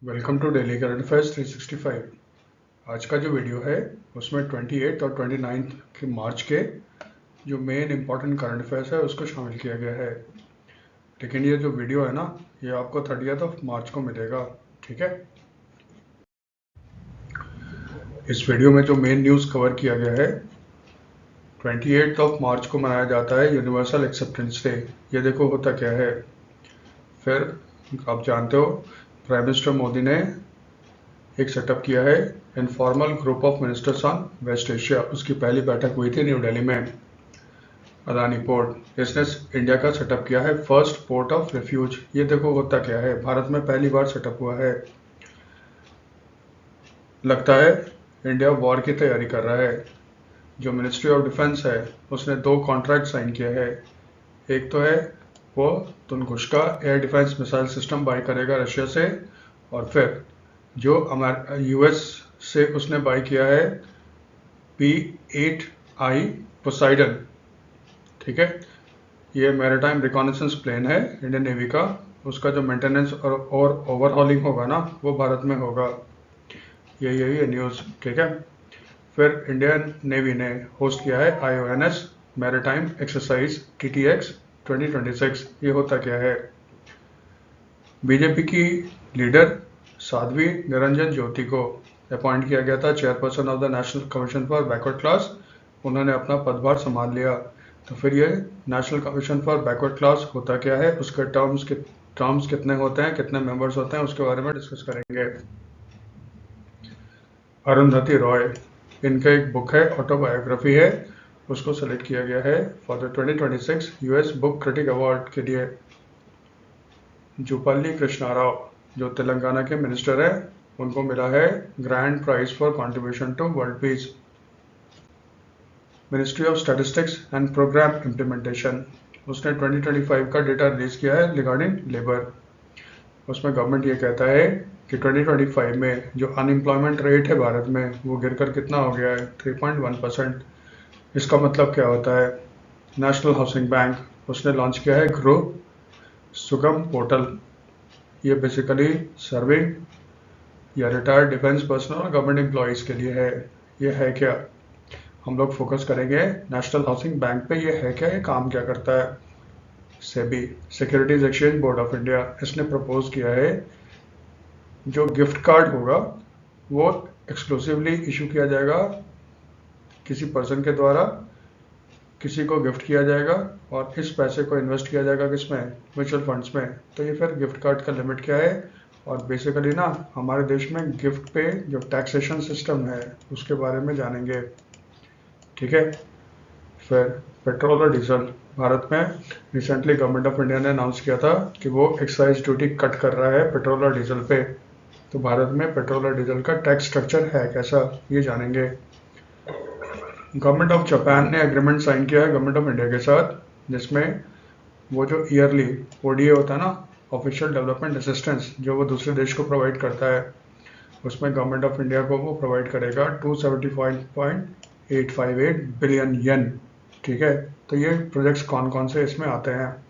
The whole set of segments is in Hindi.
Welcome to daily current affairs 365। आज का जो वीडियो है उसमें 28 और 29 के मार्च के जो मेन इंपॉर्टेंट करंट अफेयर्स है उसको शामिल किया गया है। लेकिन ये जो वीडियो है ना, ये आपको 30 ऑफ मार्च को मिलेगा। ठीक है, इस वीडियो में जो मेन न्यूज़ कवर किया गया है, 28 ऑफ मार्च को मनाया जाता है यूनिवर्सल एक्सेप्टेंस डे। ये देखो होता क्या है। फिर आप जानते हो प्राइम मिनिस्टर मोदी ने एक सेटअप किया है informal group of ministers on West Asia. उसकी पहली बैठक हुई थी न्यू दिल्ली में, अदानी पोर्ट। इसने इंडिया का सेटअप किया है फर्स्ट पोर्ट ऑफ रिफ्यूज। ये देखो होता क्या है, भारत में पहली बार सेटअप हुआ है। लगता है इंडिया वॉर की तैयारी कर रहा है। जो मिनिस्ट्री ऑफ डिफेंस है उसने 2 कॉन्ट्रैक्ट साइन किए हैं। एक तो है वो तुनकुश का air defence missile system by करेगा रशिया से, और फिर जो यूएस से उसने बाई किया है P-8I पोसाइडन। ठीक है, ये मैरीटाइम रिकॉनेसेंस प्लेन है इंडियन नेवी का। उसका जो मेंटेनेंस और ओवरहॉलिंग होगा ना, वो भारत में होगा। यही है न्यूज़। ठीक है, फिर इंडियन नेवी ने होस्ट किया है IONS मैरीटाइम एक्सरसाइज TTX 2026। ये होता क्या है, बीजेपी की लीडर साध्वी निरंजन ज्योति को अपॉइंट किया गया था chairperson of the national commission for backward class. उन्होंने अपना पदभार संभाल लिया। तो फिर ये national commission for backward class होता क्या है, उसके टर्म्स कितने होते हैं, कितने मेंबर्स होते हैं, उसके बारे में डिस्कस करेंगे। अरुंधति रॉय, इनका एक बुक है, ऑटोबायोग्राफी है, उसको सेलेक्ट किया गया है for the 2026 US book critic award के लिए। जुपल्ली कृष्णा राव जो तेलंगाना के मिनिस्टर हैं, उनको मिला है grand prize for contribution to world peace. Ministry of statistics and programme implementation, उसने 2025 का डेटा रिलीज किया है रिगार्डिंग लेबर। उसमें गवर्नमेंट ये कहता है कि 2025 में जो अनएम्प्लॉयमेंट रेट है भारत में, वो गिरकर कितना हो गया है, 3.1%। इसका मतलब क्या होता है, नेशनल हाउसिंग बैंक उसने लॉन्च किया है ग्रो सुगम पोर्टल। ये बेसिकली सर्विंग या रिटायर्ड डिफेंस पर्सनल और गवर्नमेंट एम्प्लॉयज़ के लिए है। ये है क्या, हम लोग फोकस करेंगे नेशनल हाउसिंग बैंक पे। ये है क्या, ये काम क्या करता है। SEBI securities exchange board of India, इसने प्रपोज किया है जो गिफ्ट कार्ड होगा वो एक्सक्लूसिवली इशू किया जाएगा किसी पर्सन के द्वारा, किसी को गिफ्ट किया जाएगा और इस पैसे को इन्वेस्ट किया जाएगा किसमें, म्यूचुअल फंड्स में। तो ये फिर गिफ्ट कार्ड का लिमिट क्या है, और बेसिकली ना हमारे देश में गिफ्ट पे जो टैक्सेशन सिस्टम है उसके बारे में जानेंगे। ठीक है, फिर पेट्रोल और डीजल, भारत में रिसेंटली गवर्नमेंट ऑफ इंडिया ने अनाउंस किया था कि वो एक्साइज ड्यूटी कट कर रहा है पेट्रोल और डीजल पे। तो भारत में पेट्रोल और डीजल का टैक्स स्ट्रक्चर है कैसा, ये जानेंगे। गवर्नमेंट ऑफ जापान ने एग्रीमेंट साइन किया है गवर्नमेंट ऑफ इंडिया के साथ, जिसमें वो जो ईयरली ODA होता है ना, ऑफिशियल डेवलपमेंट असिस्टेंस, जो वो दूसरे देश को प्रोवाइड करता है, उसमें गवर्नमेंट ऑफ इंडिया को वो प्रोवाइड करेगा 275.858 बिलियन येन। ठीक है, तो ये प्रोजेक्ट्स कौन कौन से इसमें आते हैं।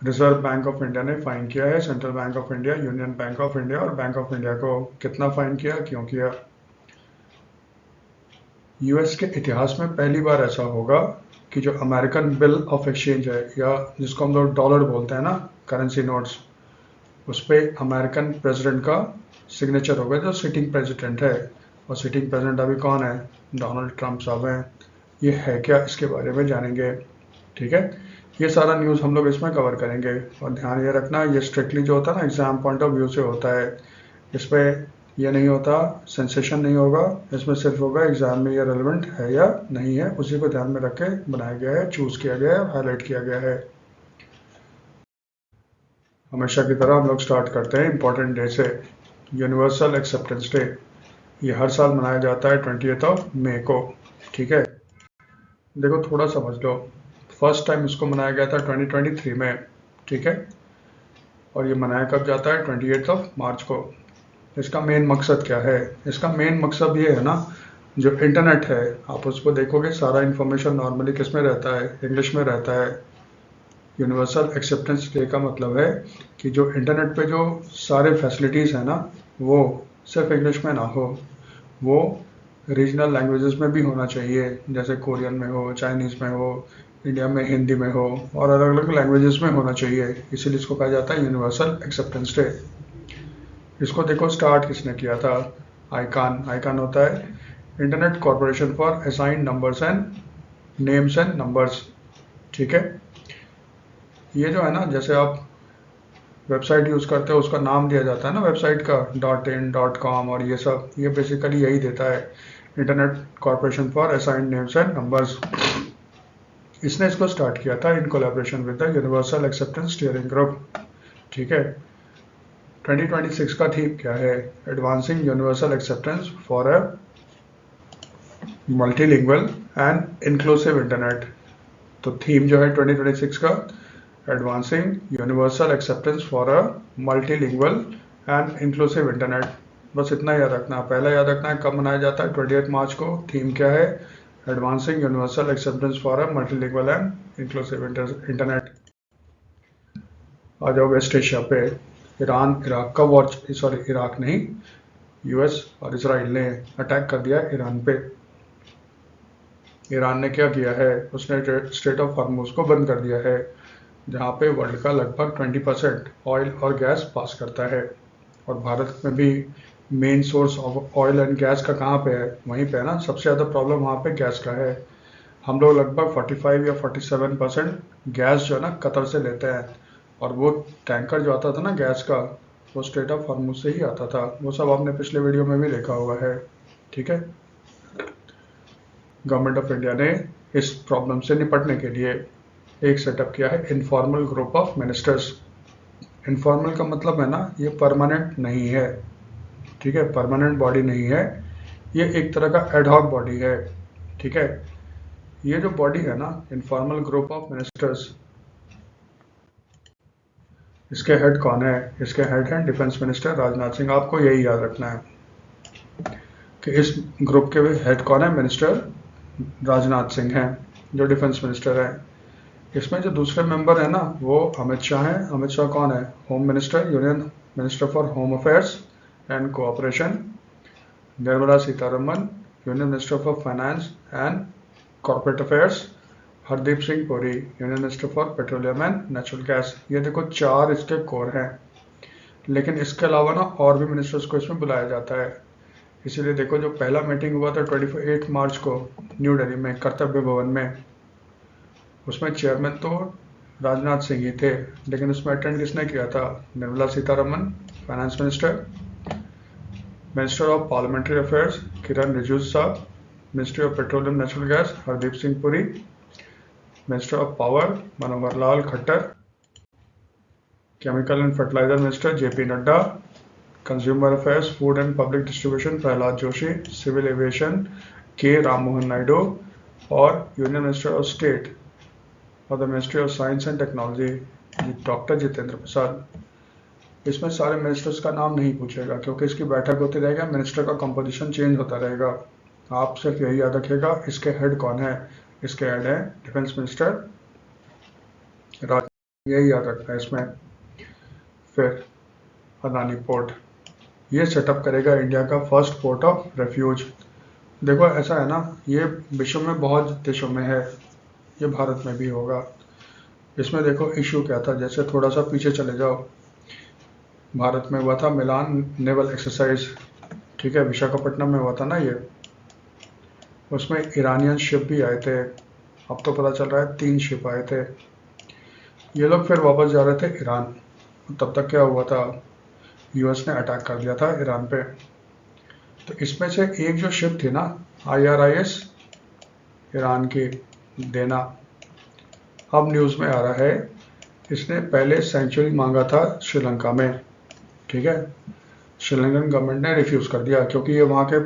रिजर्व बैंक ऑफ इंडिया ने फाइन किया है central bank of India, union bank of India और बैंक ऑफ इंडिया को। कितना फाइन किया, क्यों किया। यूएस के इतिहास में पहली बार ऐसा होगा कि जो अमेरिकन बिल ऑफ एक्सचेंज है, या जिसको हम लोग डॉलर बोलते हैं ना, करेंसी नोट्स, उस पर अमेरिकन प्रेसिडेंट का सिग्नेचर होगा, जो सिटिंग प्रेसिडेंट है। और सिटिंग प्रेसिडेंट अभी कौन है, डोनाल्ड ट्रंप साहब हैं। ये है क्या, इसके बारे में जानेंगे। ठीक है, ये सारा न्यूज़ हम लोग इसमें कवर करेंगे। और ध्यान ये रखना, ये स्ट्रिक्टली जो होता है ना एग्जाम पॉइंट ऑफ व्यू से होता है। इस पर ये नहीं होता, सेंसेशन नहीं होगा, इसमें सिर्फ होगा एग्जाम में ये रेलेवेंट है या नहीं है, उसी को ध्यान में रख के बनाया गया है, चूज किया गया है, हाईलाइट किया गया है। हमेशा की तरह हम लोग स्टार्ट करते हैं इंपॉर्टेंट डे से, यूनिवर्सल एक्सेप्टेंस डे। ये हर साल मनाया जाता है 20 ऑफ मई को। ठीक है, देखो थोड़ा समझ लो, फर्स्ट टाइम इसको मनाया गया था 2023 में। ठीक है, और ये मनाया कब जाता है, 28 ऑफ मार्च को। इसका मेन मकसद क्या है, इसका मेन मकसद ये है ना, जो इंटरनेट है आप उसको देखोगे, सारा इन्फॉर्मेशन नॉर्मली किस में रहता है, इंग्लिश में रहता है। यूनिवर्सल एक्सेप्टेंस डे का मतलब है कि जो इंटरनेट पे जो सारे फैसिलिटीज़ हैं ना, वो सिर्फ इंग्लिश में ना हो, वो रीजनल लैंग्वेजेस में भी होना चाहिए, जैसे कोरियन में हो, चाइनीज़ में हो, इंडिया में हिंदी में हो, और अलग अलग लैंग्वेजेस में होना चाहिए। इसीलिए इसको कहा जाता है यूनिवर्सल एक्सेप्टेंस डे। इसको देखो स्टार्ट किसने किया था। आईकान। आईकान होता है internet corporation for assign numbers and names and numbers. ठीक है, ये जो है ना, जैसे आप वेबसाइट यूज़ करते हो उसका नाम दिया जाता है ना वेबसाइट का, .in.com और ये सब, ये बेसिकली यही देता है internet corporation for assign names and numbers. इसने इसको स्टार्ट किया था in collaboration with the universal acceptance steering group. ठीक है, 2026 का थीम क्या है? Advancing universal acceptance for a multilingual and inclusive internet. तो थीम जो है 2026 का, advancing universal acceptance for a multilingual and inclusive internet. बस इतना याद रखना है। पहला याद रखना है कब मनाया जाता है, 28 मार्च को। थीम क्या है? Advancing universal acceptance for a multilingual and inclusive internet. आ जाओ वेस्ट एशिया पे। ईरान इराक का वॉर, सॉरी इराक नहीं, यूएस और इसराइल ने अटैक कर दिया ईरान पे। ईरान ने क्या किया है? उसने स्ट्रेट ऑफ हॉर्मुज को बंद कर दिया है, जहाँ पे वर्ल्ड का लगभग 20% ऑयल और गैस पास करता है। और भारत में भी main source of oil and gas का कहाँ पे है? वहीं पे है ना। सबसे ज़्यादा प्रॉब्लम वहाँ पे गैस का है। हम लोग लगभग 45 या 47% गैस जो है ना कतर से लेते हैं, और वो टैंकर जो आता था ना गैस का, वो स्ट्रेट ऑफ हॉर्मुज से ही आता था। वो सब आपने पिछले वीडियो में भी देखा हुआ है। ठीक है, गवर्नमेंट ऑफ इंडिया ने इस प्रॉब्लम से निपटने के लिए एक सेटअप किया है, informal group of ministers. Informal का मतलब है ना, ये परमानेंट नहीं है। ठीक है, परमानेंट बॉडी नहीं है, ये एक तरह का एडहॉक बॉडी है। ठीक है, ये जो बॉडी है ना, इनफॉर्मल ग्रुप ऑफ मिनिस्टर्स, इसके हेड कौन है? इसके हेड हैं डिफेंस मिनिस्टर राजनाथ सिंह। आपको यही याद रखना है कि इस ग्रुप के हेड कौन है? मिनिस्टर राजनाथ सिंह हैं, जो डिफेंस मिनिस्टर हैं। इसमें जो दूसरे मेंबर है ना, वो अमित शाह हैं। अमित शाह कौन है? Home minister, union minister for home affairs and cooperation. Nirmala Sitharaman, union minister for finance and corporate affairs. Hardeep Singh Puri, union minister for petroleum and natural gas. ये देखो 4 इसके कोर हैं, लेकिन इसके अलावा ना और भी मिनिस्टर्स को इसमें बुलाया जाता है। इसीलिए देखो, जो पहला मीटिंग हुआ था 28 मार्च को न्यू दिल्ली में कर्तव्य भवन में, उसमें चेयरमैन तो राजनाथ सिंह ही थे, लेकिन उसमें अटेंड किसने किया था? Nirmala Sitharaman finance minister, minister of parliamentary affairs Kiran Rijiju साहब, ministry of petroleum natural gas Hardeep Singh Puri, minister of power Manohar Lal Khattar, chemical and fertilizer minister JP Nadda, consumer affairs food and public distribution Pralhad Joshi, civil aviation K Rammohan Naidu, और यूनियन मिनिस्टर ऑफ स्टेट और the ministry of science and technology doctor Jitendra Prasad. इसमें सारे मिनिस्टर्स का नाम नहीं पूछेगा, क्योंकि इसकी बैठक होती रहेगा, मिनिस्टर का कंपोजिशन चेंज होता रहेगा। आप सिर्फ यही याद रखिएगा इसके हेड कौन है। इसके हेड है डिफेंस मिनिस्टर राज, यही याद रखना है इसमें। फिर अदानी पोर्ट, ये सेटअप करेगा इंडिया का फर्स्ट पोर्ट ऑफ रेफ्यूज। देखो ऐसा है ना, ये विश्व में बहुत देशों में है, ये भारत में भी होगा। इसमें देखो इश्यू क्या था, जैसे थोड़ा सा पीछे चले जाओ, भारत में हुआ था मिलान नेवल एक्सरसाइज। ठीक है, विशाखापट्टनम में हुआ था ना ये। उसमें ईरानियन शिप भी आए थे। अब तो पता चल रहा है 3 शिप आए थे। ये लोग फिर वापस जा रहे थे ईरान। तब तक क्या हुआ था, यूएस ने अटैक कर दिया था ईरान पे। तो इसमें से एक जो शिप थी ना, IRIS ईरान की, देना, अब न्यूज़ में आ रहा है इसने पहले सेंचुरी मांगा था श्रीलंका में। ठीक है, श्रीलंकन गवर्नमेंट ने रिफ्यूज़ कर दिया, क्योंकि ये वहाँ के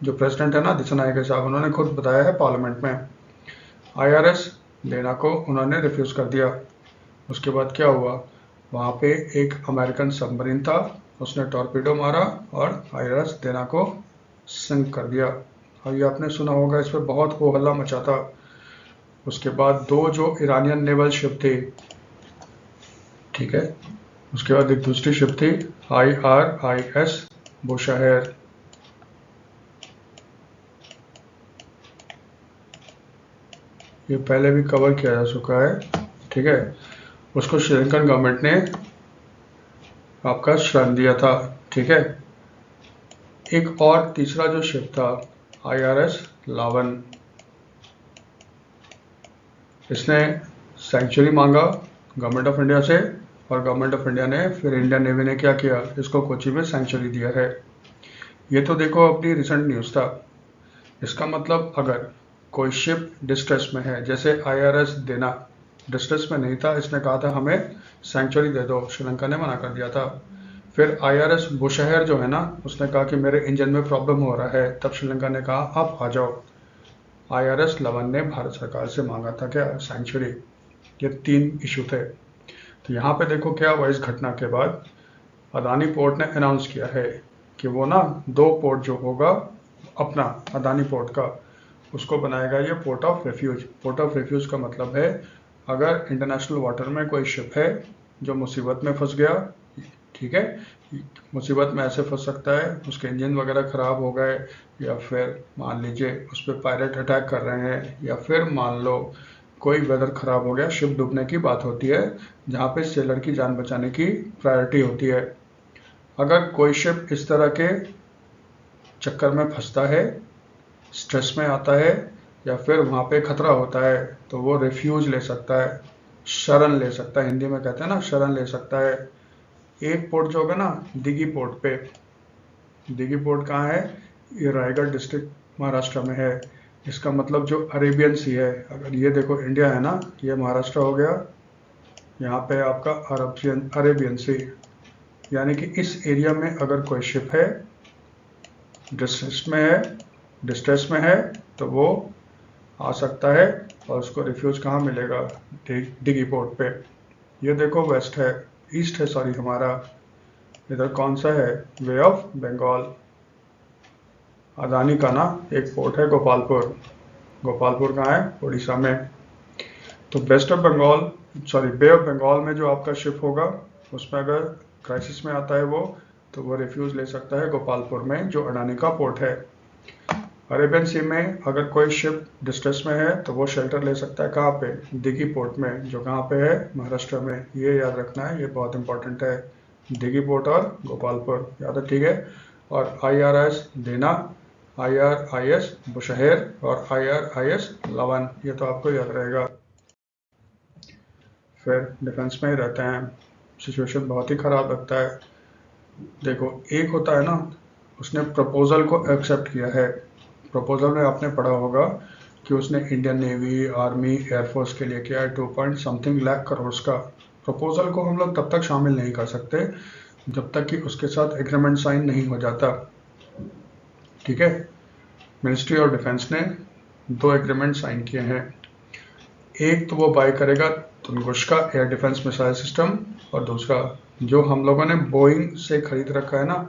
जो प्रेसिडेंट है ना दिसानायके साहब, उन्होंने खुद बताया है पार्लियामेंट में, IRS लेना को उन्होंने रिफ्यूज़ कर दिया। उसके बाद क्या हुआ, वहाँ पे एक अमेरिकन सबमरीन था, उसने टॉर्पीडो मारा और IRS देना को सिंक कर दिया। और ये आपने सुना होगा, इस पर बहुत हो हल्ला मचा था। उसके बाद 2 जो ईरानियन नेवल शिप थी, ठीक है। उसके बाद एक दूसरी शिप थी IRIS बुशहर, ये पहले भी कवर किया जा चुका है, ठीक है। उसको श्रीलंकन गवर्नमेंट ने आपका शरण दिया था, ठीक है। एक और तीसरा जो शिप था IRS लावन, इसने सेंचुरी मांगा गवर्नमेंट ऑफ इंडिया से, और गवर्नमेंट ऑफ इंडिया ने फिर इंडियन नेवी ने क्या किया, इसको कोची में सेंचुरी दिया है। ये तो देखो अपनी रिसेंट न्यूज़ था। इसका मतलब अगर कोई शिप डिस्ट्रेस में है, जैसे IRS देना डिस्ट्रेस में नहीं था, इसने कहा था हमें सेंचुरी दे दो, श्रीलंका ने मना कर दिया था। फिर IRS बुशहर जो है ना, उसने कहा कि मेरे इंजन में प्रॉब्लम हो रहा है, तब श्रीलंका ने कहा आप आ जाओ। IRS लवन ने भारत सरकार से मांगा था क्या, सेंचुरी। ये 3 इशू थे। तो यहाँ पे देखो क्या हुआ, इस घटना के बाद अदानी पोर्ट ने अनाउंस किया है कि वो ना 2 पोर्ट जो होगा अपना अदानी पोर्ट का, उसको बनाएगा ये port of refuge. Port of refuge का मतलब है अगर इंटरनेशनल वाटर में कोई शिप है जो मुसीबत में फंस गया, ठीक है, मुसीबत में ऐसे फंस सकता है उसके इंजन वगैरह ख़राब हो गए, या फिर मान लीजिए उस पर पायरेट अटैक कर रहे हैं, या फिर मान लो कोई वेदर ख़राब हो गया, शिप डूबने की बात होती है, जहाँ पे सेलर की जान बचाने की प्रायोरिटी होती है। अगर कोई शिप इस तरह के चक्कर में फंसता है, स्ट्रेस में आता है, या फिर वहाँ पे खतरा होता है, तो वो रेफ्यूज ले सकता है, शरण ले सकता है, हिंदी में कहते हैं ना शरण ले सकता है। एक पोर्ट जो होगा ना दिघी पोर्ट पे, दिघी पोर्ट कहाँ है, ये रायगढ़ डिस्ट्रिक्ट महाराष्ट्र में है। इसका मतलब जो अरेबियन सी है, अगर ये देखो इंडिया है ना, ये महाराष्ट्र हो गया, यहाँ पे आपका अरेबियन सी, यानी कि इस एरिया में अगर कोई शिप है डिस्ट्रेस में है तो वो आ सकता है, और उसको रिफ्यूज कहाँ मिलेगा, दिघी पोर्ट पे। ये देखो वेस्ट है, ईस्ट है सॉरी हमारा, इधर कौन सा है, वे ऑफ बंगाल। अदानी का ना एक पोर्ट है गोपालपुर, गोपालपुर कहाँ है, उड़ीसा में। तो west of Bengal bay of Bengal में जो आपका शिप होगा, उसमें अगर क्राइसिस में आता है वो, तो वो रिफ्यूज ले सकता है गोपालपुर में जो अडानी का पोर्ट है। अरेबियन सी में अगर कोई शिप डिस्ट्रेस में है तो वो शेल्टर ले सकता है कहाँ पे, दिघी पोर्ट में, जो कहाँ पे है, महाराष्ट्र में। ये याद रखना है, ये बहुत इंपॉर्टेंट है, दिघी पोर्ट और गोपालपुर, याद है, ठीक है। और IRS देना, IRIS बुशहर और IRIS लवन, ये तो आपको याद रहेगा। फिर डिफेंस में ही रहते हैं, सिचुएशन बहुत ही ख़राब लगता है। देखो एक होता है ना, उसने प्रपोजल को एक्सेप्ट किया है। प्रपोजल में आपने पढ़ा होगा कि उसने इंडियन नेवी, आर्मी, एयरफोर्स के लिए किया है 2 लाख करोड़ का। प्रपोजल को हम लोग तब तक शामिल नहीं कर सकते जब तक कि उसके साथ एग्रीमेंट साइन नहीं हो जाता, ठीक है। मिनिस्ट्री ऑफ डिफेंस ने 2 एग्रीमेंट साइन किए हैं। एक तो वो बाय करेगा तुंगुश का एयर डिफेंस मिसाइल सिस्टम, और दूसरा जो हम लोगों ने बोइंग से खरीद रखा है ना,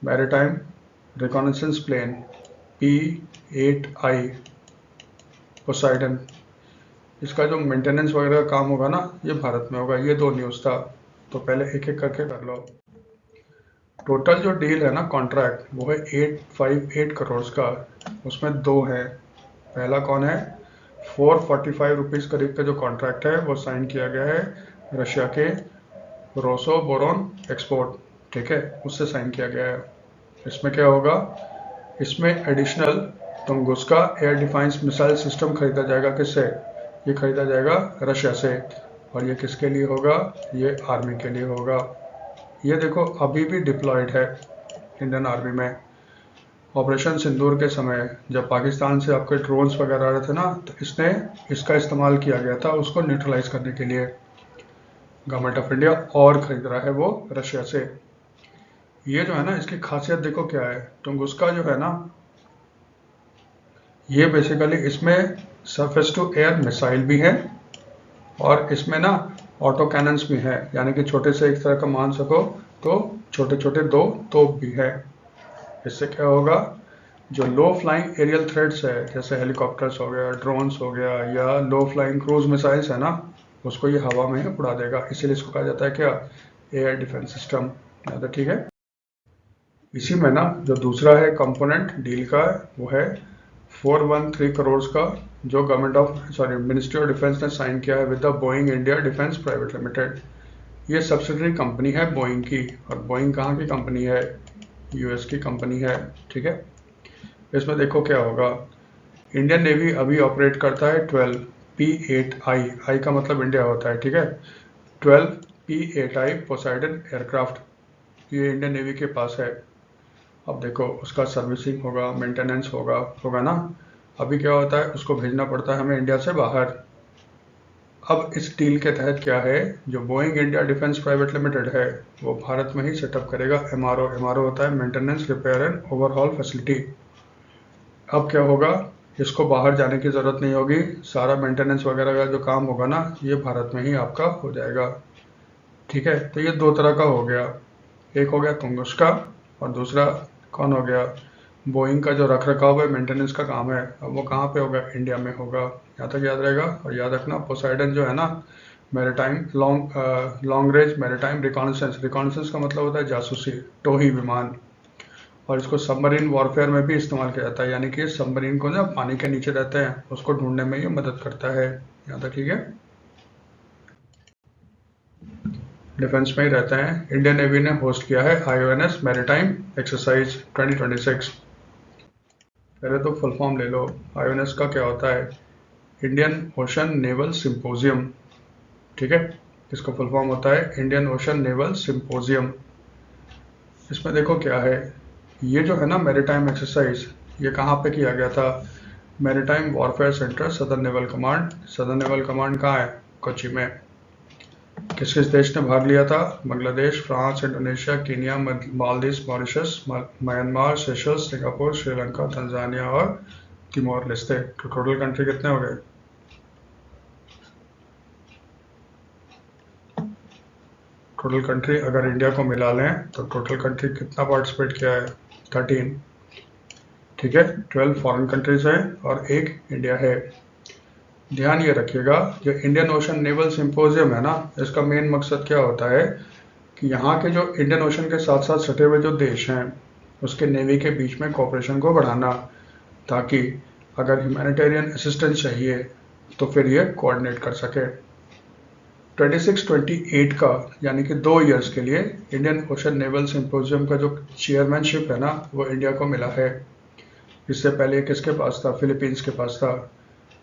maritime reconnaissance plane P-8I Poseidon, इसका जो मेंटेनेंस वगैरह का काम होगा ना, ये भारत में होगा। ये 2 न्यूज़ था, तो पहले एक एक करके कर लो। टोटल जो डील है ना, कॉन्ट्रैक्ट, वो है 858 करोड़ का। उसमें 2 हैं। पहला कौन है, 445 रुपीज़ करीब का जो कॉन्ट्रैक्ट है वो साइन किया गया है रशिया के रोसोबोरोन एक्सपोर्ट, ठीक है, उससे साइन किया गया है। इसमें क्या होगा, इसमें additional Tunguska air defence missile system खरीदा जाएगा। किससे, ये खरीदा जाएगा रशिया से। और ये किसके लिए होगा, ये आर्मी के लिए होगा। ये देखो अभी भी डिप्लॉयड है इंडियन आर्मी में। ऑपरेशन सिंदूर के समय जब पाकिस्तान से आपके ड्रोन्स वगैरह आ रहे थे ना, तो इसने इसका इस्तेमाल किया गया था उसको न्यूट्रलाइज करने के लिए। गवर्नमेंट ऑफ इंडिया और खरीद रहा है वो रशिया से। ये जो है ना, इसकी खासियत देखो क्या है, तुंगुस्का जो है ना, ये बेसिकली इसमें सरफेस टू एयर मिसाइल भी है, और इसमें ना ऑटो कैनन्स भी हैं, यानी कि छोटे से एक तरह का मान सको तो छोटे छोटे 2 तोप भी है। इससे क्या होगा, जो लो फ्लाइंग एरियल थ्रेट्स है, जैसे हेलीकॉप्टर्स हो गया, ड्रोन्स हो गया, या लो फ्लाइंग क्रूज मिसाइल्स है ना, उसको ये हवा में ही उड़ा देगा। इसीलिए इसको कहा जाता है क्या, एयर डिफेंस सिस्टम। ठीक है। इसी में ना जो दूसरा है कंपोनेंट डील का, वो है 413 करोड़ का, जो मिनिस्ट्री ऑफ डिफेंस ने साइन किया है with the Boeing India defence private limited. ये सब्सिडरी कंपनी है बोइंग की, और बोइंग कहाँ की कंपनी है, यूएस की कंपनी है। ठीक है। इसमें देखो क्या होगा, इंडियन नेवी अभी ऑपरेट करता है 12 P8I, आई का मतलब इंडिया होता है। ठीक है। 12 P8I पोसाइडन एयरक्राफ्ट, ये इंडियन नेवी के पास है। अब देखो उसका सर्विसिंग होगा, मेंटेनेंस होगा ना। अभी क्या होता है, उसको भेजना पड़ता है हमें इंडिया से बाहर। अब इस डील के तहत क्या है, जो Boeing India defence private limited है, वो भारत में ही सेटअप करेगा एमआरओ होता है maintenance repair and overhaul facility. अब क्या होगा, इसको बाहर जाने की ज़रूरत नहीं होगी, सारा मेंटेनेंस वगैरह का जो काम होगा ना, ये भारत में ही आपका हो जाएगा। ठीक है। तो ये दो तरह का हो गया, एक हो गया तुंगुस्का, और दूसरा कौन हो गया, बोइंग का जो रख रखाव है, मेंटेनेंस का काम है, अब वो कहाँ पे होगा, इंडिया में होगा। यहाँ तक याद रहेगा। और याद रखना पोसाइडन जो है ना, maritime long range maritime reconnaissance का मतलब होता है जासूसी, टोही विमान। और इसको सबमरीन वॉरफेयर में भी इस्तेमाल किया जाता है, यानी कि सबमरीन को ना पानी के नीचे रहते हैं, उसको ढूंढने में ये मदद करता है। यहाँ तक ठीक है। डिफेंस में ही रहते हैं। इंडियन नेवी ने होस्ट किया है IONS मैरीटाइम एक्सरसाइज 2026। पहले तो फुल फॉर्म ले लो। IONS का क्या होता है, इंडियन ओशन नेवल सिंपोजियम। ठीक है। इसका फुल फॉर्म होता है इंडियन ओशन नेवल सिंपोजियम। इसमें देखो क्या है, ये जो है ना मैरीटाइम एक्सरसाइज, ये कहाँ पे किया गया था, maritime warfare centre southern naval command. Southern naval command कहाँ है, कोच्चि में। किस किस देश ने भाग लिया था, Bangladesh, France, Indonesia, Kenya, Maldives, Mauritius, Myanmar, Seychelles, Singapore, Sri Lanka, Tanzania और तिमोर लेस्ते। तो टोटल कंट्री कितने हो गए, टोटल कंट्री अगर इंडिया को मिला लें तो टोटल कंट्री कितना पार्टिसिपेट किया है, 13। ठीक है। 12 फॉरेन कंट्रीज हैं और एक इंडिया है। ध्यान ये रखिएगा, जो इंडियन ओशन नेवल सिंपोजियम है ना, इसका मेन मकसद क्या होता है कि यहाँ के जो इंडियन ओशन के साथ साथ सटे हुए जो देश हैं, उसके नेवी के बीच में कोऑपरेशन को बढ़ाना, ताकि अगर ह्यूमैनिटेरियन असिस्टेंस चाहिए तो फिर ये कोऑर्डिनेट कर सके। 26-28 का, यानी कि 2 ईयर्स के लिए इंडियन ओशन नेवल सिंपोजियम का जो चेयरमैनशिप है ना, वो इंडिया को मिला है। इससे पहले किसके पास था, फिलीपींस के पास था।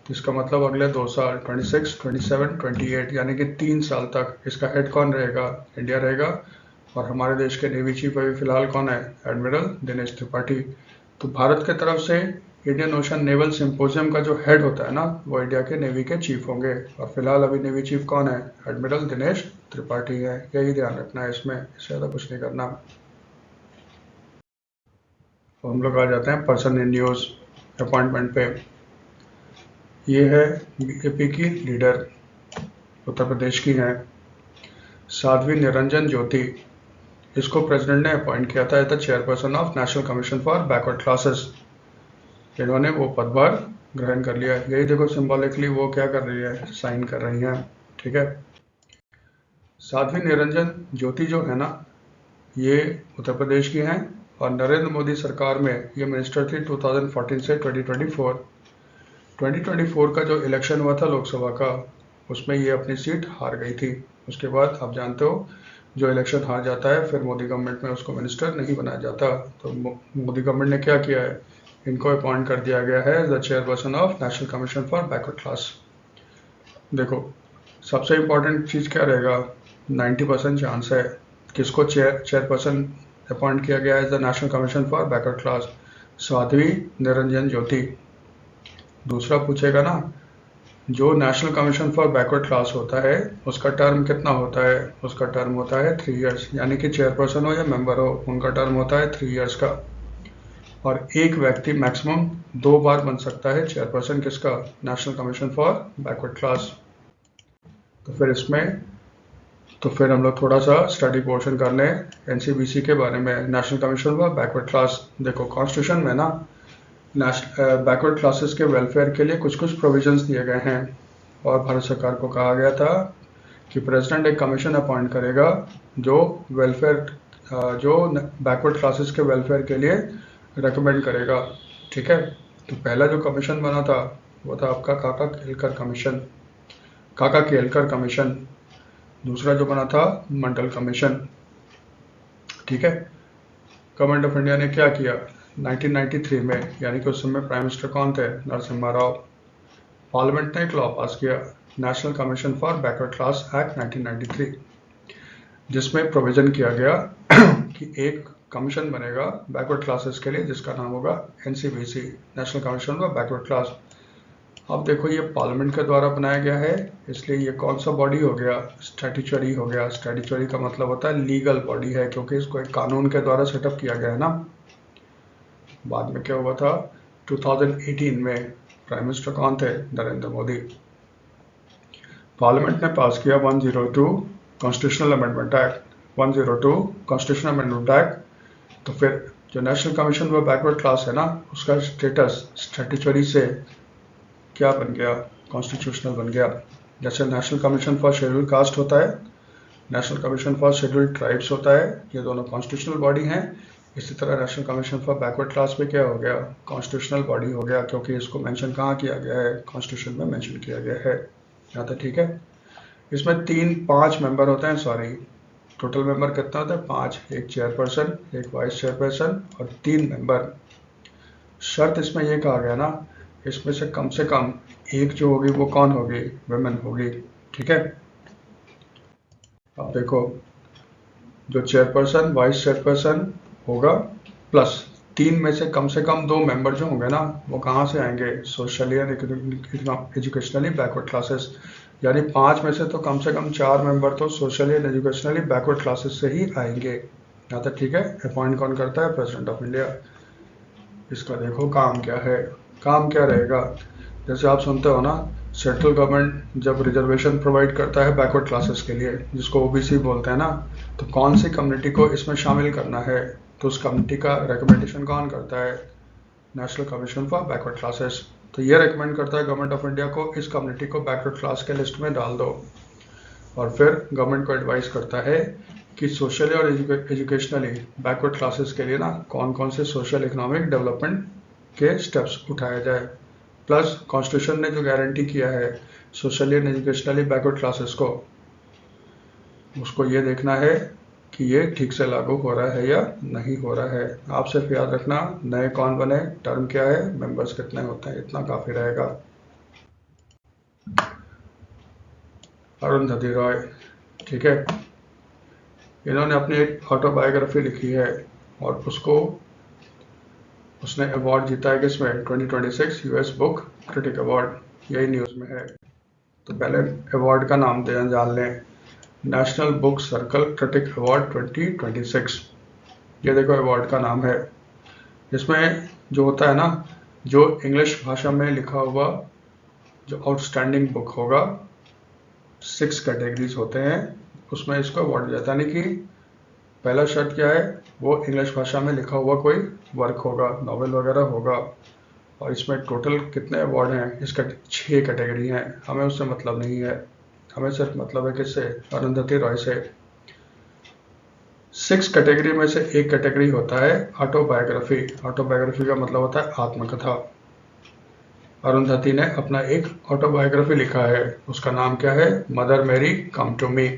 तो इसका मतलब अगले 2 साल 26, 27, 28, यानी कि 3 साल तक इसका हेड कौन रहेगा, इंडिया रहेगा। और हमारे देश के नेवी चीफ अभी फिलहाल कौन है, एडमिरल दिनेश त्रिपाठी। तो भारत के तरफ से इंडियन ओशन नेवल सिंपोजियम का जो हेड होता है ना, वो इंडिया के नेवी के चीफ होंगे। और फिलहाल अभी नेवी चीफ कौन है, एडमिरल दिनेश त्रिपाठी है। यही ध्यान रखना है इसमें, इससे ज़्यादा कुछ नहीं करना। तो हम लोग आ जाते हैं पर्सन इन न्यूज़ अपॉइंटमेंट पे। ये है बीजेपी की लीडर, उत्तर प्रदेश की हैं, साध्वी निरंजन ज्योति। इसको प्रेसिडेंट ने अपॉइंट किया था as the chairperson of national commission for backward classes. इन्होंने वो पदभार ग्रहण कर लिया। यही देखो सिंबॉलिकली वो क्या कर रही है, साइन कर रही हैं। ठीक है। साध्वी निरंजन ज्योति जो है ना, ये उत्तर प्रदेश की हैं और नरेंद्र मोदी सरकार में ये मिनिस्टर थी 2014 से 2024। 2024 का जो इलेक्शन हुआ था लोकसभा का, उसमें ये अपनी सीट हार गई थी। उसके बाद आप जानते हो, जो इलेक्शन हार जाता है फिर मोदी गवर्नमेंट में उसको मिनिस्टर नहीं बनाया जाता। तो मोदी गवर्नमेंट ने क्या किया है, इनको अपॉइंट कर दिया गया है the chairperson of national commission for backward class. देखो सबसे इम्पोर्टेंट चीज़ क्या रहेगा, 90% चांस है किसको चेयरपर्सन अपॉइंट किया गया है the national commission for backward class, Sadhvi Niranjan Jyoti. दूसरा पूछेगा ना, जो national commission for backward class होता है उसका टर्म कितना होता है, उसका टर्म होता है 3 इयर्स। यानी कि चेयरपर्सन हो या मेंबर हो, उनका टर्म होता है 3 इयर्स का। और एक व्यक्ति मैक्सिमम 2 बार बन सकता है चेयरपर्सन किसका, national commission for backward class. तो फिर हम लोग थोड़ा सा स्टडी पोर्शन कर लें NCBC के बारे में, national commission for backward class. देखो कॉन्स्टिट्यूशन में ना बैकवर्ड क्लासेस के वेलफेयर के लिए कुछ कुछ प्रोविजंस दिए गए हैं और भारत सरकार को कहा गया था कि प्रेसिडेंट एक कमीशन अपॉइंट करेगा जो जो बैकवर्ड क्लासेस के वेलफेयर के लिए रेकमेंड करेगा। ठीक है, तो पहला जो कमीशन बना था वो था आपका काका केलकर कमीशन। दूसरा जो बना था मंडल कमीशन। ठीक है, गवर्नमेंट ऑफ इंडिया ने क्या किया 1993 में, यानी कि उस समय प्राइम मिनिस्टर कौन थे, नरसिम्हा राव। पार्लियामेंट ने एक लॉ पास किया, national commission for backward class act 1993, जिसमें प्रोविजन किया गया कि एक कमीशन बनेगा बैकवर्ड क्लासेस के लिए जिसका नाम होगा NCBC, national commission for backward class. अब देखो ये पार्लियामेंट के द्वारा बनाया गया है, इसलिए ये कौन सा बॉडी हो गया, स्टैट्यूटरी हो गया। स्टैट्यूटरी का मतलब होता है लीगल बॉडी है, क्योंकि इसको एक कानून के द्वारा सेटअप किया गया है ना। बाद में क्या हुआ था 2018 में, प्राइम मिनिस्टर कौन थे, नरेंद्र मोदी। पार्लियामेंट ने पास किया 102 constitutional amendment act, 102 constitutional amendment act. तो फिर जो national commission for backward class है ना, उसका स्टेटस स्टैट्यूटरी से क्या बन गया, कॉन्स्टिट्यूशनल बन गया। जैसे national commission for scheduled caste होता है, national commission for scheduled tribes होता है, ये दोनों कॉन्स्टिट्यूशनल बॉडी हैं। इसी तरह national commission for backward class में क्या हो गया, कॉन्स्टिट्यूशनल बॉडी हो गया, क्योंकि इसको मेंशन कहाँ किया गया है, कॉन्स्टिट्यूशन में मेंशन किया गया है। यहाँ तक ठीक है। इसमें 5 मेंबर होते हैं, सॉरी टोटल मेंबर कितना होता है 5, एक चेयरपर्सन, एक वाइस चेयरपर्सन और 3 मेंबर। शर्त इसमें यह कहा गया ना, इसमें से कम एक जो होगी वो कौन होगी, वुमेन होगी। ठीक है, अब देखो जो चेयरपर्सन वाइस चेयरपर्सन होगा प्लस 3 में से कम 2 मेंबर जो होंगे ना, वो कहाँ से आएंगे, socially and educationally backward classes. यानी 5 में से तो कम 4 मेंबर तो socially and educationally backward classes से ही आएंगे। यहाँ तक ठीक है। अपॉइंट कौन करता है, प्रेसिडेंट ऑफ इंडिया। इसका देखो काम क्या है, काम क्या रहेगा। जैसे आप सुनते हो ना, सेंट्रल गवर्नमेंट जब रिजर्वेशन प्रोवाइड करता है बैकवर्ड क्लासेस के लिए, जिसको ओबीसी बोलते हैं ना, तो कौन सी कम्युनिटी को इसमें शामिल करना है, तो उस कम्युनिटी का रिकमेंडेशन कौन करता है, national commission for backward classes. तो ये रिकमेंड करता है गवर्नमेंट ऑफ इंडिया को, इस कम्युनिटी को बैकवर्ड क्लास के लिस्ट में डाल दो। और फिर गवर्नमेंट को एडवाइस करता है कि सोशली और एजुकेशनली बैकवर्ड क्लासेस के लिए ना कौन कौन से सोशल इकोनॉमिक डेवलपमेंट के स्टेप्स उठाया जाए। प्लस कॉन्स्टिट्यूशन ने जो गारंटी किया है socially and educationally backward classes को, उसको ये देखना है कि ये ठीक से लागू हो रहा है या नहीं हो रहा है। आप सिर्फ याद रखना नए कौन बने, टर्म क्या है, मेंबर्स कितने होते हैं, इतना काफी रहेगा। अरुंधति रॉय, ठीक है, इन्होंने अपनी एक ऑटोबायोग्राफी लिखी है और उसने अवार्ड जीता है किसमें, 2026 यूएस बुक क्रिटिक अवार्ड, यही न्यूज़ में है। तो पहले अवार्ड का नाम जान लें, national book circle critic award 2026। ये देखो अवार्ड का नाम है। इसमें जो होता है ना, जो इंग्लिश भाषा में लिखा हुआ जो आउटस्टैंडिंग बुक होगा, 6 कैटेगरीज होते हैं, उसमें इसको अवार्ड जाता नहीं कि पहला शर्त क्या है, वो इंग्लिश भाषा में लिखा हुआ कोई वर्क होगा, नॉवेल वगैरह होगा। और इसमें टोटल कितने अवार्ड हैं, इसका 6 कैटेगरी हैं। हमें उससे मतलब नहीं है, हमें सिर्फ मतलब है किससे, अरुंधति रॉय से। 6 कैटेगरी में से एक कैटेगरी होता है ऑटोबायोग्राफी। ऑटोबायोग्राफी का मतलब होता है आत्मकथा। अरुंधति ने अपना एक ऑटोबायोग्राफी लिखा है, उसका नाम क्या है, मदर मेरी कम टू मी।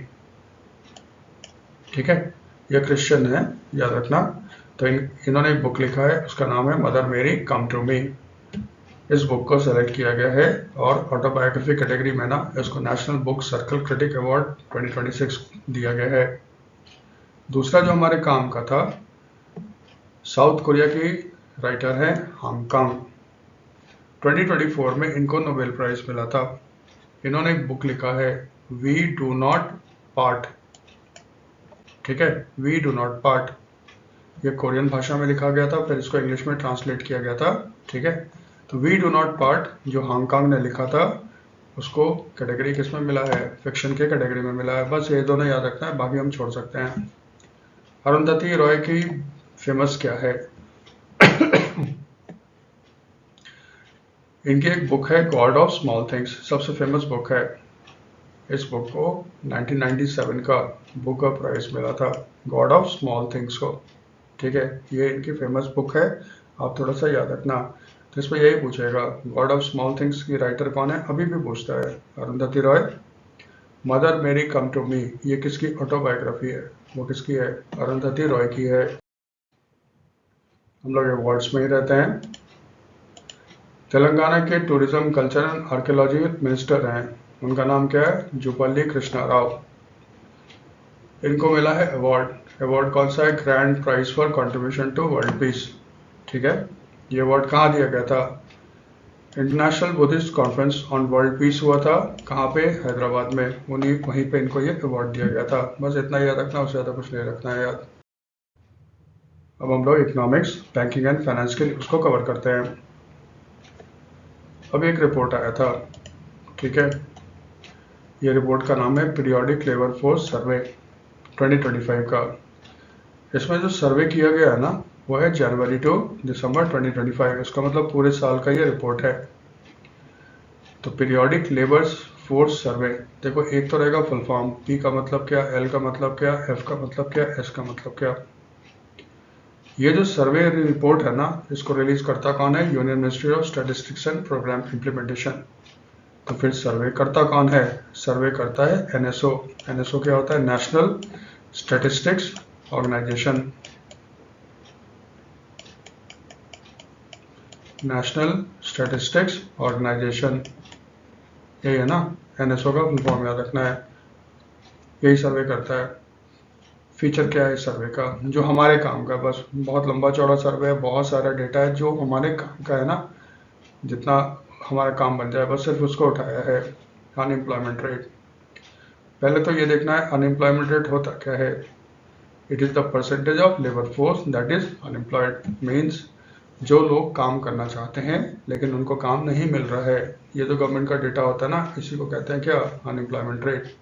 ठीक है, ये क्रिश्चियन है, याद रखना। तो इन्होंने एक बुक लिखा है, उसका नाम है मदर मेरी कम टू मी। इस बुक को सेलेक्ट किया गया है और ऑटोबायोग्राफी कैटेगरी में ना इसको national book circle critic award 2026 दिया गया है। दूसरा जो हमारे काम का था, साउथ कोरिया की राइटर है हांगकांग। 2024 में इनको नोबेल प्राइज मिला था। इन्होंने एक बुक लिखा है वी डू नॉट पार्ट। ठीक है, वी डू नॉट पार्ट, ये कोरियन भाषा में लिखा गया था, फिर इसको इंग्लिश में ट्रांसलेट किया गया था। ठीक है, तो वी डू नॉट पार्ट जो हांगकांग ने लिखा था, उसको कैटेगरी किस में मिला है, फिक्शन के कैटेगरी में मिला है। बस ये दोनों याद रखना है, बाकी हम छोड़ सकते हैं। अरुंधति रॉय की फेमस क्या है इनकी एक बुक है गॉड ऑफ स्मॉल थिंग्स, सबसे फेमस बुक है। इस बुक को 1997 का बुक प्राइज मिला था, गॉड ऑफ स्मॉल थिंग्स को। ठीक है, ये इनकी फेमस बुक है, आप थोड़ा सा याद रखना। तो इसमें यही पूछेगा गॉड ऑफ स्मॉल थिंग्स की राइटर कौन है, अभी भी पूछता है। अरुंधति रॉय। मदर मेरी कम टू मी, ये किसकी ऑटोबायोग्राफी है, वो किसकी है, अरुंधति रॉय की है। हम लोग अवार्ड्स में ही रहते हैं। तेलंगाना के tourism culture and archaeology minister हैं, उनका नाम क्या है, जुपल्ली कृष्णा राव। इनको मिला है अवार्ड। अवार्ड कौन सा है, grand prize for contribution to world peace. ठीक है, ये अवार्ड कहाँ दिया गया था, international Buddhist conference on world peace हुआ था, कहाँ पे, हैदराबाद में। वहीं पे इनको ये अवार्ड दिया गया था। बस इतना याद रखना, उससे ज़्यादा कुछ नहीं रखना है याद। अब हम लोग इकोनॉमिक्स, बैंकिंग एंड फाइनेंस के लिए उसको कवर करते हैं। अब एक रिपोर्ट आया था, ठीक है, ये रिपोर्ट का नाम है पीरियोडिक लेबर फोर्स सर्वे 2025 का। इसमें जो सर्वे किया गया है ना, वो है जनवरी टू दिसंबर 2025। इसका मतलब पूरे साल का ये रिपोर्ट है। तो पीरियोडिक लेबर फोर्स सर्वे, देखो एक तो रहेगा फुल फॉर्म, पी का मतलब क्या, एल का मतलब क्या, एफ का मतलब क्या, एस का मतलब क्या। ये जो सर्वे रिपोर्ट है ना, इसको रिलीज करता कौन है, union ministry of statistics and programme implementation. तो फिर सर्वे करता कौन है, सर्वे करता है एनएसओ। एनएसओ क्या होता है, national statistics organisation. National statistics organisation, यही है ना, एनएसओ का फुल फॉर्म याद रखना है। यही सर्वे करता है। फीचर क्या है इस सर्वे का, जो हमारे काम का, बस बहुत लंबा चौड़ा सर्वे है, बहुत सारा डेटा है जो हमारे काम का है ना, जितना हमारा काम बन जाए बस सिर्फ उसको उठाया है। अनएम्प्लॉयमेंट रेट, पहले तो ये देखना है अनएम्प्लॉयमेंट रेट होता क्या है। It is the percentage of labour force that is unemployed, means जो लोग काम करना चाहते हैं लेकिन उनको काम नहीं मिल रहा है। ये जो गवर्नमेंट का डेटा होता है ना, इसी को कहते हैं क्या, अनएम्प्लॉयमेंट रेट।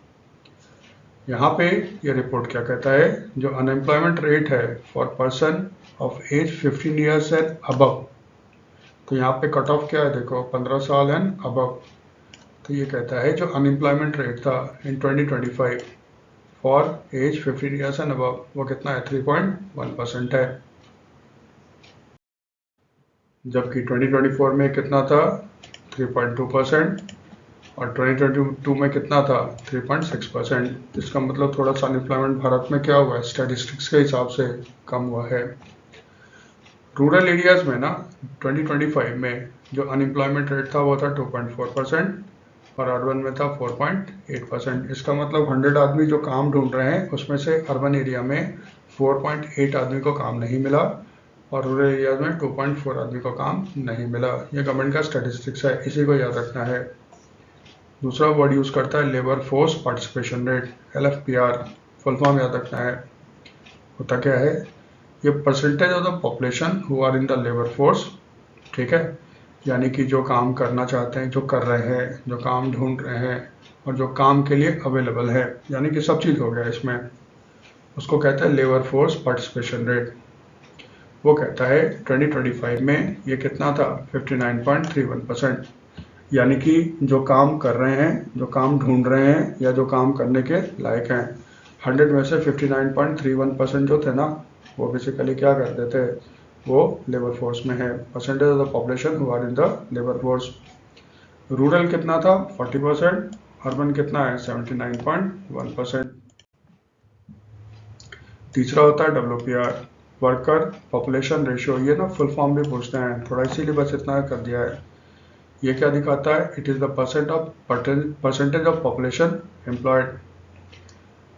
यहाँ पे ये रिपोर्ट क्या कहता है, जो अनएम्प्लॉयमेंट रेट है for person of age 15 years and above, तो यहाँ पे कट ऑफ क्या है, देखो 15 साल एंड अबव। तो ये कहता है जो अनएम्प्लॉयमेंट रेट था in 2025 for age 15 years and above, वो कितना है, 3.1% है। जबकि 2024 में कितना था, 3.2%, और 2022 में कितना था, 3.6%। इसका मतलब थोड़ा सा अनएम्प्लॉयमेंट भारत में क्या हुआ है, स्टैटिस्टिक्स के हिसाब से कम हुआ है। रूरल एरियाज में ना 2025 में जो अनएम्प्लॉयमेंट रेट था वो था 2.4%, और अर्बन में था 4.8%। इसका मतलब 100 आदमी जो काम ढूंढ रहे हैं उसमें से अर्बन एरिया में 4.8 आदमी को काम नहीं मिला, और रूरल एरियाज में 2.4 आदमी को काम नहीं मिला। ये गवर्नमेंट का स्टैटिस्टिक्स है, इसी को याद रखना है। दूसरा वर्ड यूज करता है labour force participation rate, LFPR, full form याद रखना है। होता क्या है, ये percentage of the population who are in the labour force, ठीक है, यानी कि जो काम करना चाहते हैं, जो कर रहे हैं, जो काम ढूंढ रहे हैं, और जो काम के लिए अवेलेबल है, यानी कि सब चीज़ हो गया इसमें, उसको कहते हैं लेबर फोर्स पार्टिसिपेशन रेट। वो कहता है 2025 में ये कितना था, 59.31%, यानी कि जो काम कर रहे हैं, जो काम ढूंढ रहे हैं, या जो काम करने के लायक हैं, 100 में से 59.31% जो थे ना, वो बेसिकली क्या करते थे, वो लेबर फोर्स में है। Percentage of the population who are in the labour force. Rural कितना था, 40%, अर्बन कितना है, 79.1%। तीसरा होता है WPR, वर्कर पॉपुलेशन रेशियो। ये ना फुल फॉर्म भी पूछते हैं थोड़ा, इसीलिए बस इतना कर दिया है। ये क्या दिखाता है, it is the percentage of population employed.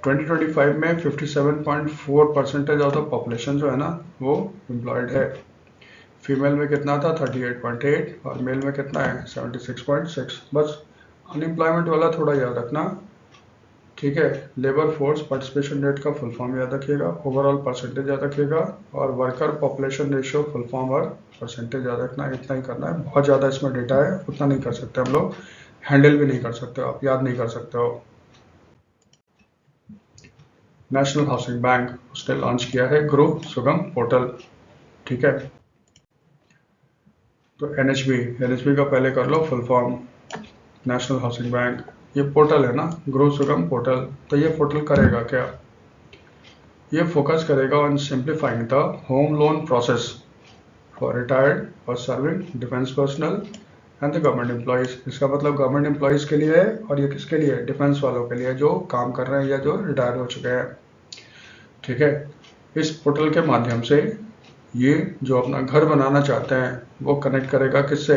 2025 में 57.4% ऑफ द पॉपुलेशन जो है ना, वो एम्प्लॉयड है। फीमेल में कितना था, 38.8, और मेल में कितना है, 76.6। बस अनएम्प्लॉयमेंट वाला थोड़ा याद रखना, ठीक है। लेबर फोर्स पार्टिसिपेशन रेट का फुल फॉर्म याद रखिएगा, ओवरऑल परसेंटेज याद रखिएगा, और worker population ratio full form और परसेंटेज याद रखना। इतना ही करना है, बहुत ज़्यादा इसमें डेटा है, उतना नहीं कर सकते हम लोग, हैंडल भी नहीं कर सकते हो आप, याद नहीं कर सकते हो। नेशनल हाउसिंग बैंक, उसने लॉन्च किया है गृह सुगम पोर्टल, ठीक है। तो एनएचबी का पहले कर लो full form, national housing bank. ये पोर्टल है ना, गृह सुगम पोर्टल, तो ये पोर्टल करेगा क्या? ये फोकस करेगा on simplifying the home loan process for retired और serving defence personnel and the government employees. इसका मतलब गवर्नमेंट एम्प्लॉयज़ के लिए है, और ये किसके लिए? डिफेंस वालों के लिए जो काम कर रहे हैं या जो रिटायर हो चुके हैं। ठीक है, इस पोर्टल के माध्यम से ये जो अपना घर बनाना चाहते हैं वो कनेक्ट करेगा किससे?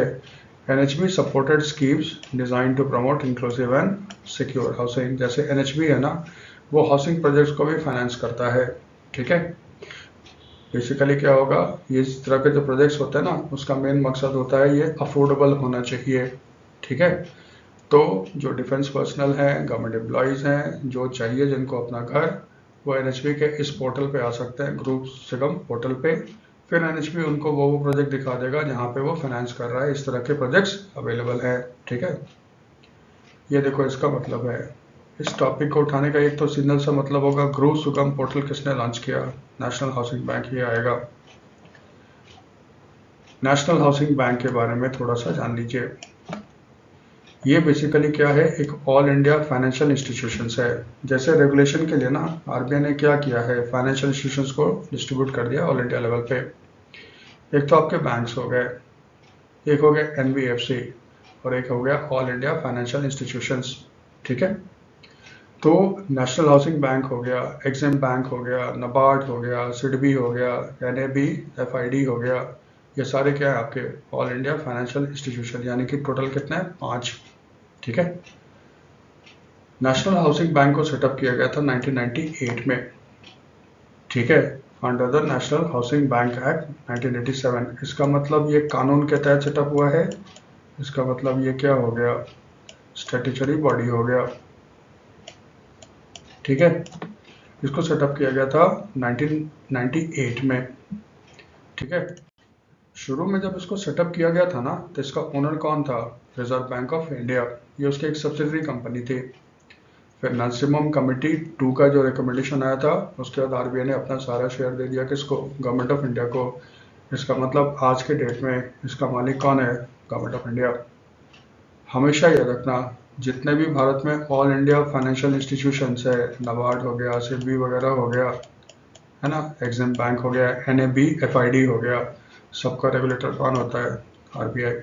NHB supported schemes design to promote inclusive and secure housing. जैसे एनएचबी है ना, वो हाउसिंग प्रोजेक्ट्स को भी फाइनेंस करता है। ठीक है, बेसिकली क्या होगा, ये इस तरह के जो प्रोजेक्ट्स होते हैं ना, उसका मेन मकसद होता है ये अफोर्डेबल होना चाहिए। ठीक है, तो जो डिफेंस पर्सनल हैं, गवर्नमेंट एम्प्लॉयज़ हैं, जो चाहिए जिनको अपना घर, वो एनएचबी के इस पोर्टल पे आ सकते हैं, ग्रुप सुगम पोर्टल पे। फिर एनएचबी उनको वो प्रोजेक्ट दिखा देगा जहाँ पे वो फाइनेंस कर रहा है। इस तरह के प्रोजेक्ट्स अवेलेबल हैं। ठीक है, ये देखो इसका मतलब है। इस टॉपिक को उठाने का एक तो सिग्नल सा मतलब होगा, गृह सुगम पोर्टल किसने लॉन्च किया? नेशनल हाउसिंग बैंक ही आएगा। नेशनल हाउसिंग बैंक के बारे में थोड़ा सा जान लीजिए। ये बेसिकली क्या है, एक ऑल इंडिया फाइनेंशियल इंस्टीट्यूशंस है। जैसे रेगुलेशन के लिए ना आरबीआई ने क्या किया है, फाइनेंशियल इंस्टीट्यूशंस को डिस्ट्रीब्यूट कर दिया ऑल इंडिया लेवल पे। एक तो आपके बैंक्स हो गए, एक हो गया एनबीएफसी, और एक हो गया ऑल इंडिया फाइनेंशियल इंस्टीट्यूशंस। ठीक है, तो नेशनल हाउसिंग बैंक हो गया, एक्सिम बैंक हो गया, नबार्ड हो गया, सिडबी हो गया, एनएबी, एफआईडी हो गया, ये सारे क्या है आपके ऑल इंडिया फाइनेंशियल इंस्टीट्यूशन, यानी कि टोटल कितने हैं? 5। ठीक है, नेशनल हाउसिंग बैंक को सेटअप किया गया था 1998 में। ठीक है, under the national housing bank act 1987। इसका मतलब ये कानून के तहत सेटअप हुआ है। इसका मतलब ये क्या हो गया, स्टैट्यूटरी बॉडी हो गया। ठीक है, इसको सेटअप किया गया था 1998 में। ठीक है, शुरू में जब इसको सेटअप किया गया था ना, तो इसका ओनर कौन था? Reserve bank of India. ये उसकी एक सब्सिडरी कंपनी थी। फिर नरसिम्हम कमेटी 2 का जो रिकमेंडेशन आया था, उसके बाद आरबीआई ने अपना सारा शेयर दे दिया किसको? गवर्नमेंट ऑफ इंडिया को। इसका मतलब आज के डेट में इसका मालिक कौन है? Government of India. हमेशा याद रखना, जितने भी भारत में ऑल इंडिया फाइनेंशियल इंस्टीट्यूशंस है, नबार्ड हो गया, सिडबी वगैरह हो गया, है ना, एक्सिम बैंक हो गया, एनएबी, एफआईडी हो गया, सबका रेगुलेटर कौन होता है? आरबीआई।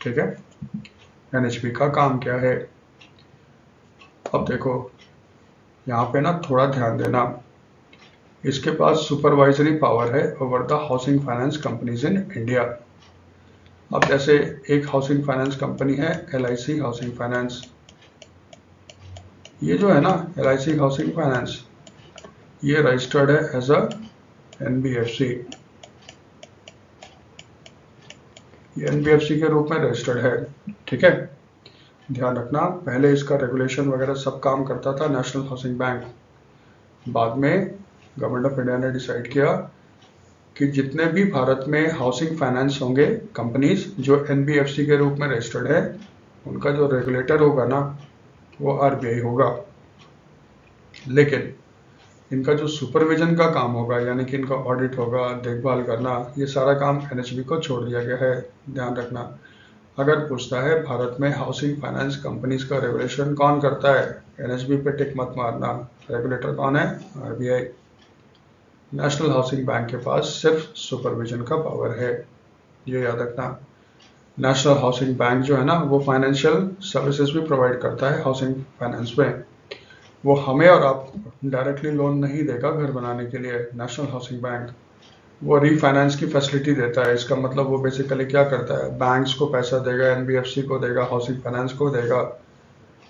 ठीक है, एनएचबी का काम क्या है? अब देखो यहाँ पे ना थोड़ा ध्यान देना, इसके पास सुपरवाइजरी पावर है over the housing finance companies in India. अब जैसे एक हाउसिंग फाइनेंस कंपनी है एलआईसी हाउसिंग फाइनेंस। ये जो है ना एलआईसी हाउसिंग फाइनेंस, ये रजिस्टर्ड है एज अ एनबीएफसी। ये एनबीएफसी के रूप में रजिस्टर्ड है। ठीक है, ध्यान रखना, पहले इसका रेगुलेशन वगैरह सब काम करता था नेशनल हाउसिंग बैंक। बाद में गवर्नमेंट ऑफ इंडिया ने डिसाइड किया कि जितने भी भारत में हाउसिंग फाइनेंस होंगे कंपनीज जो एनबीएफसी के रूप में रजिस्टर्ड है, उनका जो रेगुलेटर होगा ना वो आरबीआई होगा। लेकिन इनका जो सुपरविजन का काम होगा, यानी कि इनका ऑडिट होगा, देखभाल करना, ये सारा काम एनएचबी को छोड़ दिया गया है। ध्यान रखना, अगर पूछता है भारत में हाउसिंग फाइनेंस कंपनीज का रेगुलेशन कौन करता है, एनएचबी पे टिक मत मारना। रेगुलेटर कौन है? आरबीआई। नेशनल हाउसिंग बैंक के पास सिर्फ सुपरविजन का पावर है, ये याद रखना। नेशनल हाउसिंग बैंक जो है ना, वो फाइनेंशियल सर्विसेज भी प्रोवाइड करता है हाउसिंग फाइनेंस में। वो हमें और आप डायरेक्टली लोन नहीं देगा घर बनाने के लिए। नेशनल हाउसिंग बैंक वो रीफाइनेंस की फैसिलिटी देता है। इसका मतलब वो बेसिकली क्या करता है, बैंक्स को पैसा देगा, एनबीएफसी को देगा, हाउसिंग फाइनेंस को देगा,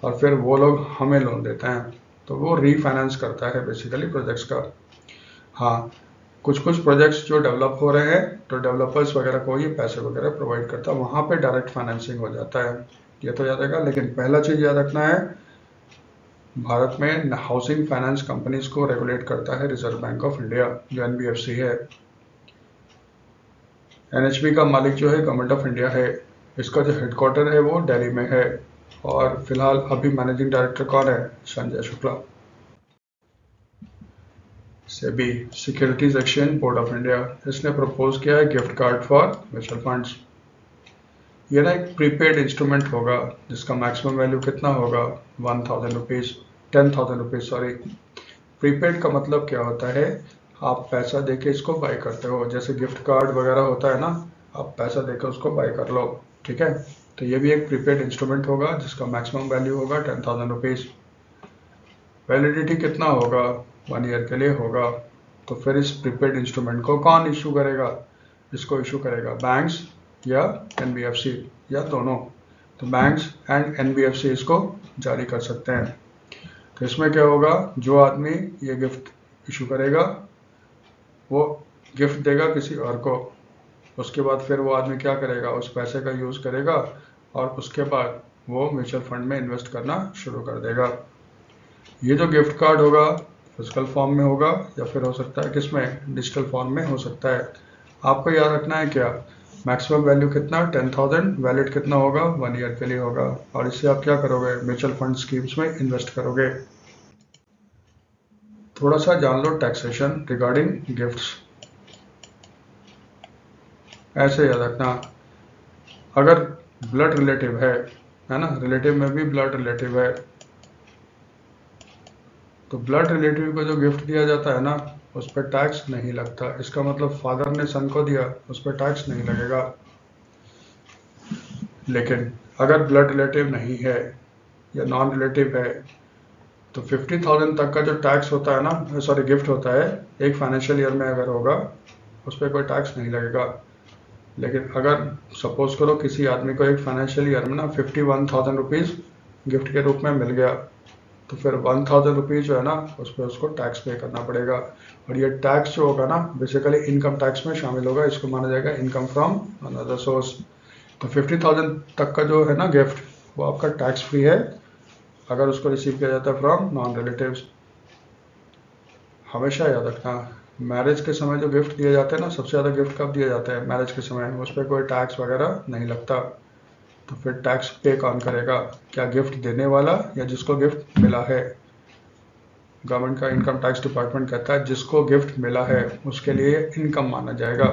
और फिर वो लोग हमें लोन देते हैं। तो वो रीफाइनेंस करता है बेसिकली प्रोजेक्ट्स का। हाँ, कुछ कुछ प्रोजेक्ट्स जो डेवलप हो रहे हैं तो डेवलपर्स वगैरह को ये पैसे वगैरह प्रोवाइड करता है, वहाँ पे डायरेक्ट फाइनेंसिंग हो जाता है। ये तो याद रखा। लेकिन पहला चीज़ याद रखना है, भारत में हाउसिंग फाइनेंस कंपनीज को रेगुलेट करता है रिजर्व बैंक ऑफ इंडिया, जो एनबीएफसी है। एनएचबी का मालिक जो है गवर्नमेंट ऑफ इंडिया है। इसका जो हेडक्वार्टर है वो दिल्ली में है, और फिलहाल अभी मैनेजिंग डायरेक्टर कौन है? Sanjay Shukla. SEBI, securities exchange board of India, इसने प्रपोज किया है gift card for mutual funds. ये ना एक प्रीपेड इंस्ट्रूमेंट होगा जिसका मैक्सिमम वैल्यू कितना होगा 1000 रुपीज़ 10,000 रुपीज़ सॉरी। प्रीपेड का मतलब क्या होता है, आप पैसा देके इसको बाय करते हो, जैसे गिफ्ट कार्ड वगैरह होता है ना, आप पैसा देके उसको बाय कर लो, ठीक है। तो ये भी एक प्रीपेड इंस्ट्रूमेंट होगा जिसका मैक्सिमम वैल्यू होगा 10,000 रुपीज़। वैलिडिटी कितना होगा, 1 ईयर के लिए होगा। तो फिर इस प्रीपेड इंस्ट्रूमेंट को कौन इशू करेगा, इसको इशू करेगा बैंक्स या एनबीएफसी या दोनों। तो बैंक्स एंड एनबीएफसी इसको जारी कर सकते हैं। तो इसमें क्या होगा, जो आदमी ये गिफ्ट इशू करेगा वो गिफ्ट देगा किसी और को, उसके बाद फिर वो आदमी क्या करेगा, उस पैसे का यूज़ करेगा और उसके बाद वो म्यूचुअल फंड में इन्वेस्ट करना शुरू कर देगा। ये जो गिफ्ट कार्ड होगा फिजिकल फॉर्म में होगा या फिर हो सकता है किसमें, डिजिटल फॉर्म में हो सकता है। आपको याद रखना है क्या, मैक्सिमम वैल्यू कितना 10,000, वैलिड कितना होगा 1 ईयर के लिए होगा, और इससे आप क्या करोगे, म्यूचुअल फंड स्कीम्स में इन्वेस्ट करोगे। थोड़ा सा जान लो टैक्सेशन रिगार्डिंग गिफ्ट्स। ऐसे याद रखना, अगर ब्लड रिलेटिव है ना, रिलेटिव में भी ब्लड रिलेटिव है, तो ब्लड रिलेटिव को जो गिफ्ट दिया जाता है ना उस पर टैक्स नहीं लगता। इसका मतलब फादर ने सन को दिया, उस पर टैक्स नहीं लगेगा। लेकिन अगर ब्लड रिलेटिव नहीं है या नॉन रिलेटिव है तो 50,000 तक का जो टैक्स होता है ना, सॉरी गिफ्ट होता है, एक फाइनेंशियल ईयर में अगर होगा उस पर कोई टैक्स नहीं लगेगा। लेकिन अगर सपोज करो किसी आदमी को एक फाइनेंशियल ईयर में ना 51,000 रुपीज़ गिफ्ट के रूप में मिल गया, तो फिर 1,000 रुपीज़ जो है ना उस पर उसको टैक्स पे करना पड़ेगा। और ये टैक्स जो होगा ना बेसिकली इनकम टैक्स में शामिल होगा, इसको माना जाएगा इनकम फ्रॉम अनदर सोर्स। तो 50,000 तक का जो है ना गिफ्ट वो आपका टैक्स फ्री है अगर उसको रिसीव किया जाता है फ्रॉम नॉन रिलेटिव्स। हमेशा याद रखना, मैरिज के समय जो गिफ्ट दिए जाते हैं ना, सबसे ज़्यादा गिफ्ट कब दिए जाते हैं, मैरिज के समय, उस पर कोई टैक्स वगैरह नहीं लगता। तो फिर टैक्स पे कौन करेगा, क्या गिफ्ट देने वाला या जिसको गिफ्ट मिला है। गवर्नमेंट का इनकम टैक्स डिपार्टमेंट कहता है जिसको गिफ्ट मिला है उसके लिए इनकम माना जाएगा।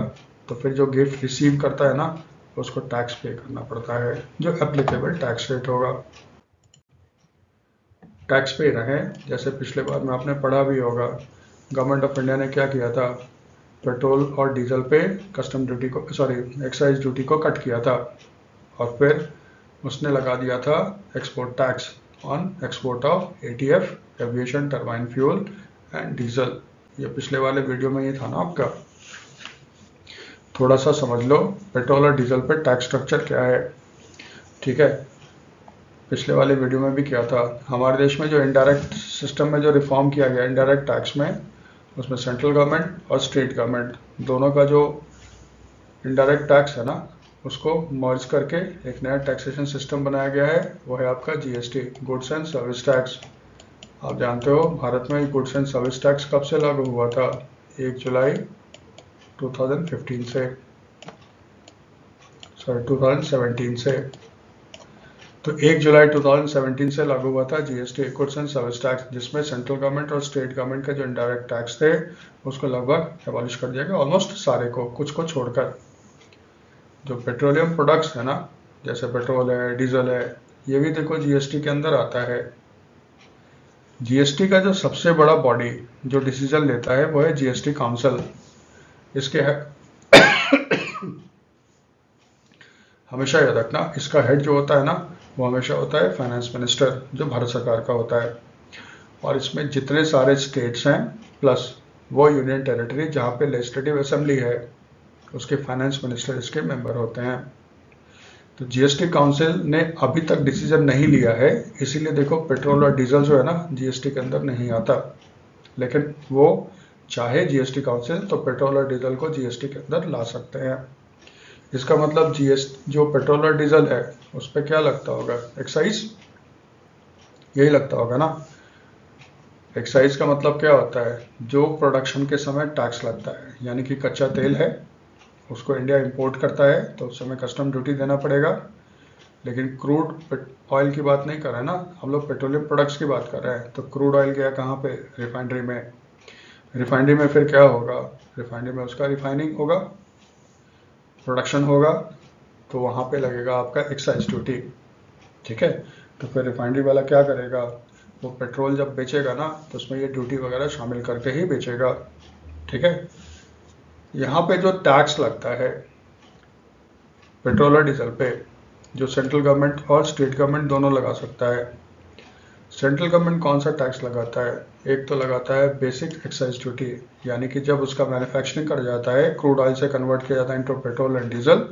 तो फिर जो गिफ्ट रिसीव करता है ना उसको टैक्स पे करना पड़ता है, जो एप्लीकेबल टैक्स रेट होगा। टैक्स पे रहे, जैसे पिछले बार में आपने पढ़ा भी होगा, गवर्नमेंट ऑफ इंडिया ने क्या किया था, पेट्रोल और डीजल पे कस्टम ड्यूटी को, सॉरी एक्साइज ड्यूटी को कट किया था, और फिर उसने लगा दिया था export tax on export of ETF, aviation turbine fuel and diesel. ये पिछले वाले वीडियो में ही था ना आपका। थोड़ा सा समझ लो पेट्रोल और डीजल पे टैक्स स्ट्रक्चर क्या है, ठीक है। पिछले वाले वीडियो में भी किया था। हमारे देश में जो इनडायरेक्ट सिस्टम में जो रिफॉर्म किया गया इनडायरेक्ट टैक्स में, उसमें सेंट्रल गवर्नमेंट और स्टेट गवर्नमेंट दोनों का जो इनडायरेक्ट टैक्स है ना उसको मर्ज करके एक नया टैक्सेशन सिस्टम बनाया गया है, वो है आपका GST, goods and service tax. आप जानते हो भारत में गुड्स एंड सर्विस टैक्स कब से लागू हुआ था, 1 जुलाई 2015 से, सॉरी 2017 से। तो 1 जुलाई 2017 से लागू हुआ था GST, goods and service tax, जिसमें सेंट्रल गवर्नमेंट और स्टेट गवर्नमेंट का जो इनडायरेक्ट टैक्स थे उसको लगभग एबॉलिश कर दिया गया, ऑलमोस्ट सारे को, कुछ को छोड़कर। जो पेट्रोलियम प्रोडक्ट्स है ना, जैसे पेट्रोल है, डीजल है, ये भी देखो जीएसटी के अंदर आता है। जीएसटी का जो सबसे बड़ा बॉडी जो डिसीजन लेता है वो है जीएसटी काउंसिल। इसके हमेशा याद रखना, इसका हेड जो होता है ना वो हमेशा होता है फाइनेंस मिनिस्टर, जो भारत सरकार का होता है। और इसमें जितने सारे स्टेट्स हैं प्लस वो यूनियन टेरिटरी जहाँ पे लेजिस्लेटिव असेंबली है, उसके फाइनेंस मिनिस्टर इसके मेंबर होते हैं। तो जीएसटी काउंसिल ने अभी तक डिसीजन नहीं लिया है, इसीलिए देखो पेट्रोल और डीजल जो है ना जीएसटी के अंदर नहीं आता। लेकिन वो चाहे जीएसटी काउंसिल तो पेट्रोल और डीजल को जीएसटी के अंदर ला सकते हैं। इसका मतलब जीएसटी जो पेट्रोल और डीजल है उस पर क्या लगता होगा, एक्साइज, यही लगता होगा ना। एक्साइज का मतलब क्या होता है, जो प्रोडक्शन के समय टैक्स लगता है, यानी कि कच्चा तेल है उसको इंडिया इंपोर्ट करता है तो उस समय कस्टम ड्यूटी देना पड़ेगा। लेकिन क्रूड ऑयल की बात नहीं कर रहे हैं ना, हम लोग पेट्रोलियम प्रोडक्ट्स की बात कर रहे हैं। तो क्रूड ऑयल गया कहाँ पे, रिफाइनरी में। रिफाइनरी में फिर क्या होगा, रिफाइनरी में उसका रिफाइनिंग होगा, प्रोडक्शन होगा, तो वहाँ पे लगेगा आपका एक्साइज ड्यूटी। ठीक है, तो फिर रिफाइनरी वाला क्या करेगा, वो पेट्रोल जब बेचेगा ना तो उसमें ये ड्यूटी वगैरह शामिल करके ही बेचेगा। ठीक है, यहाँ पे जो टैक्स लगता है पेट्रोल और डीजल पे, जो सेंट्रल गवर्नमेंट और स्टेट गवर्नमेंट दोनों लगा सकता है। सेंट्रल गवर्नमेंट कौन सा टैक्स लगाता है, एक तो लगाता है बेसिक एक्साइज ड्यूटी, यानी कि जब उसका मैन्युफैक्चरिंग कर जाता है, क्रूड ऑयल से कन्वर्ट किया जाता है इनटू पेट्रोल एंड डीजल,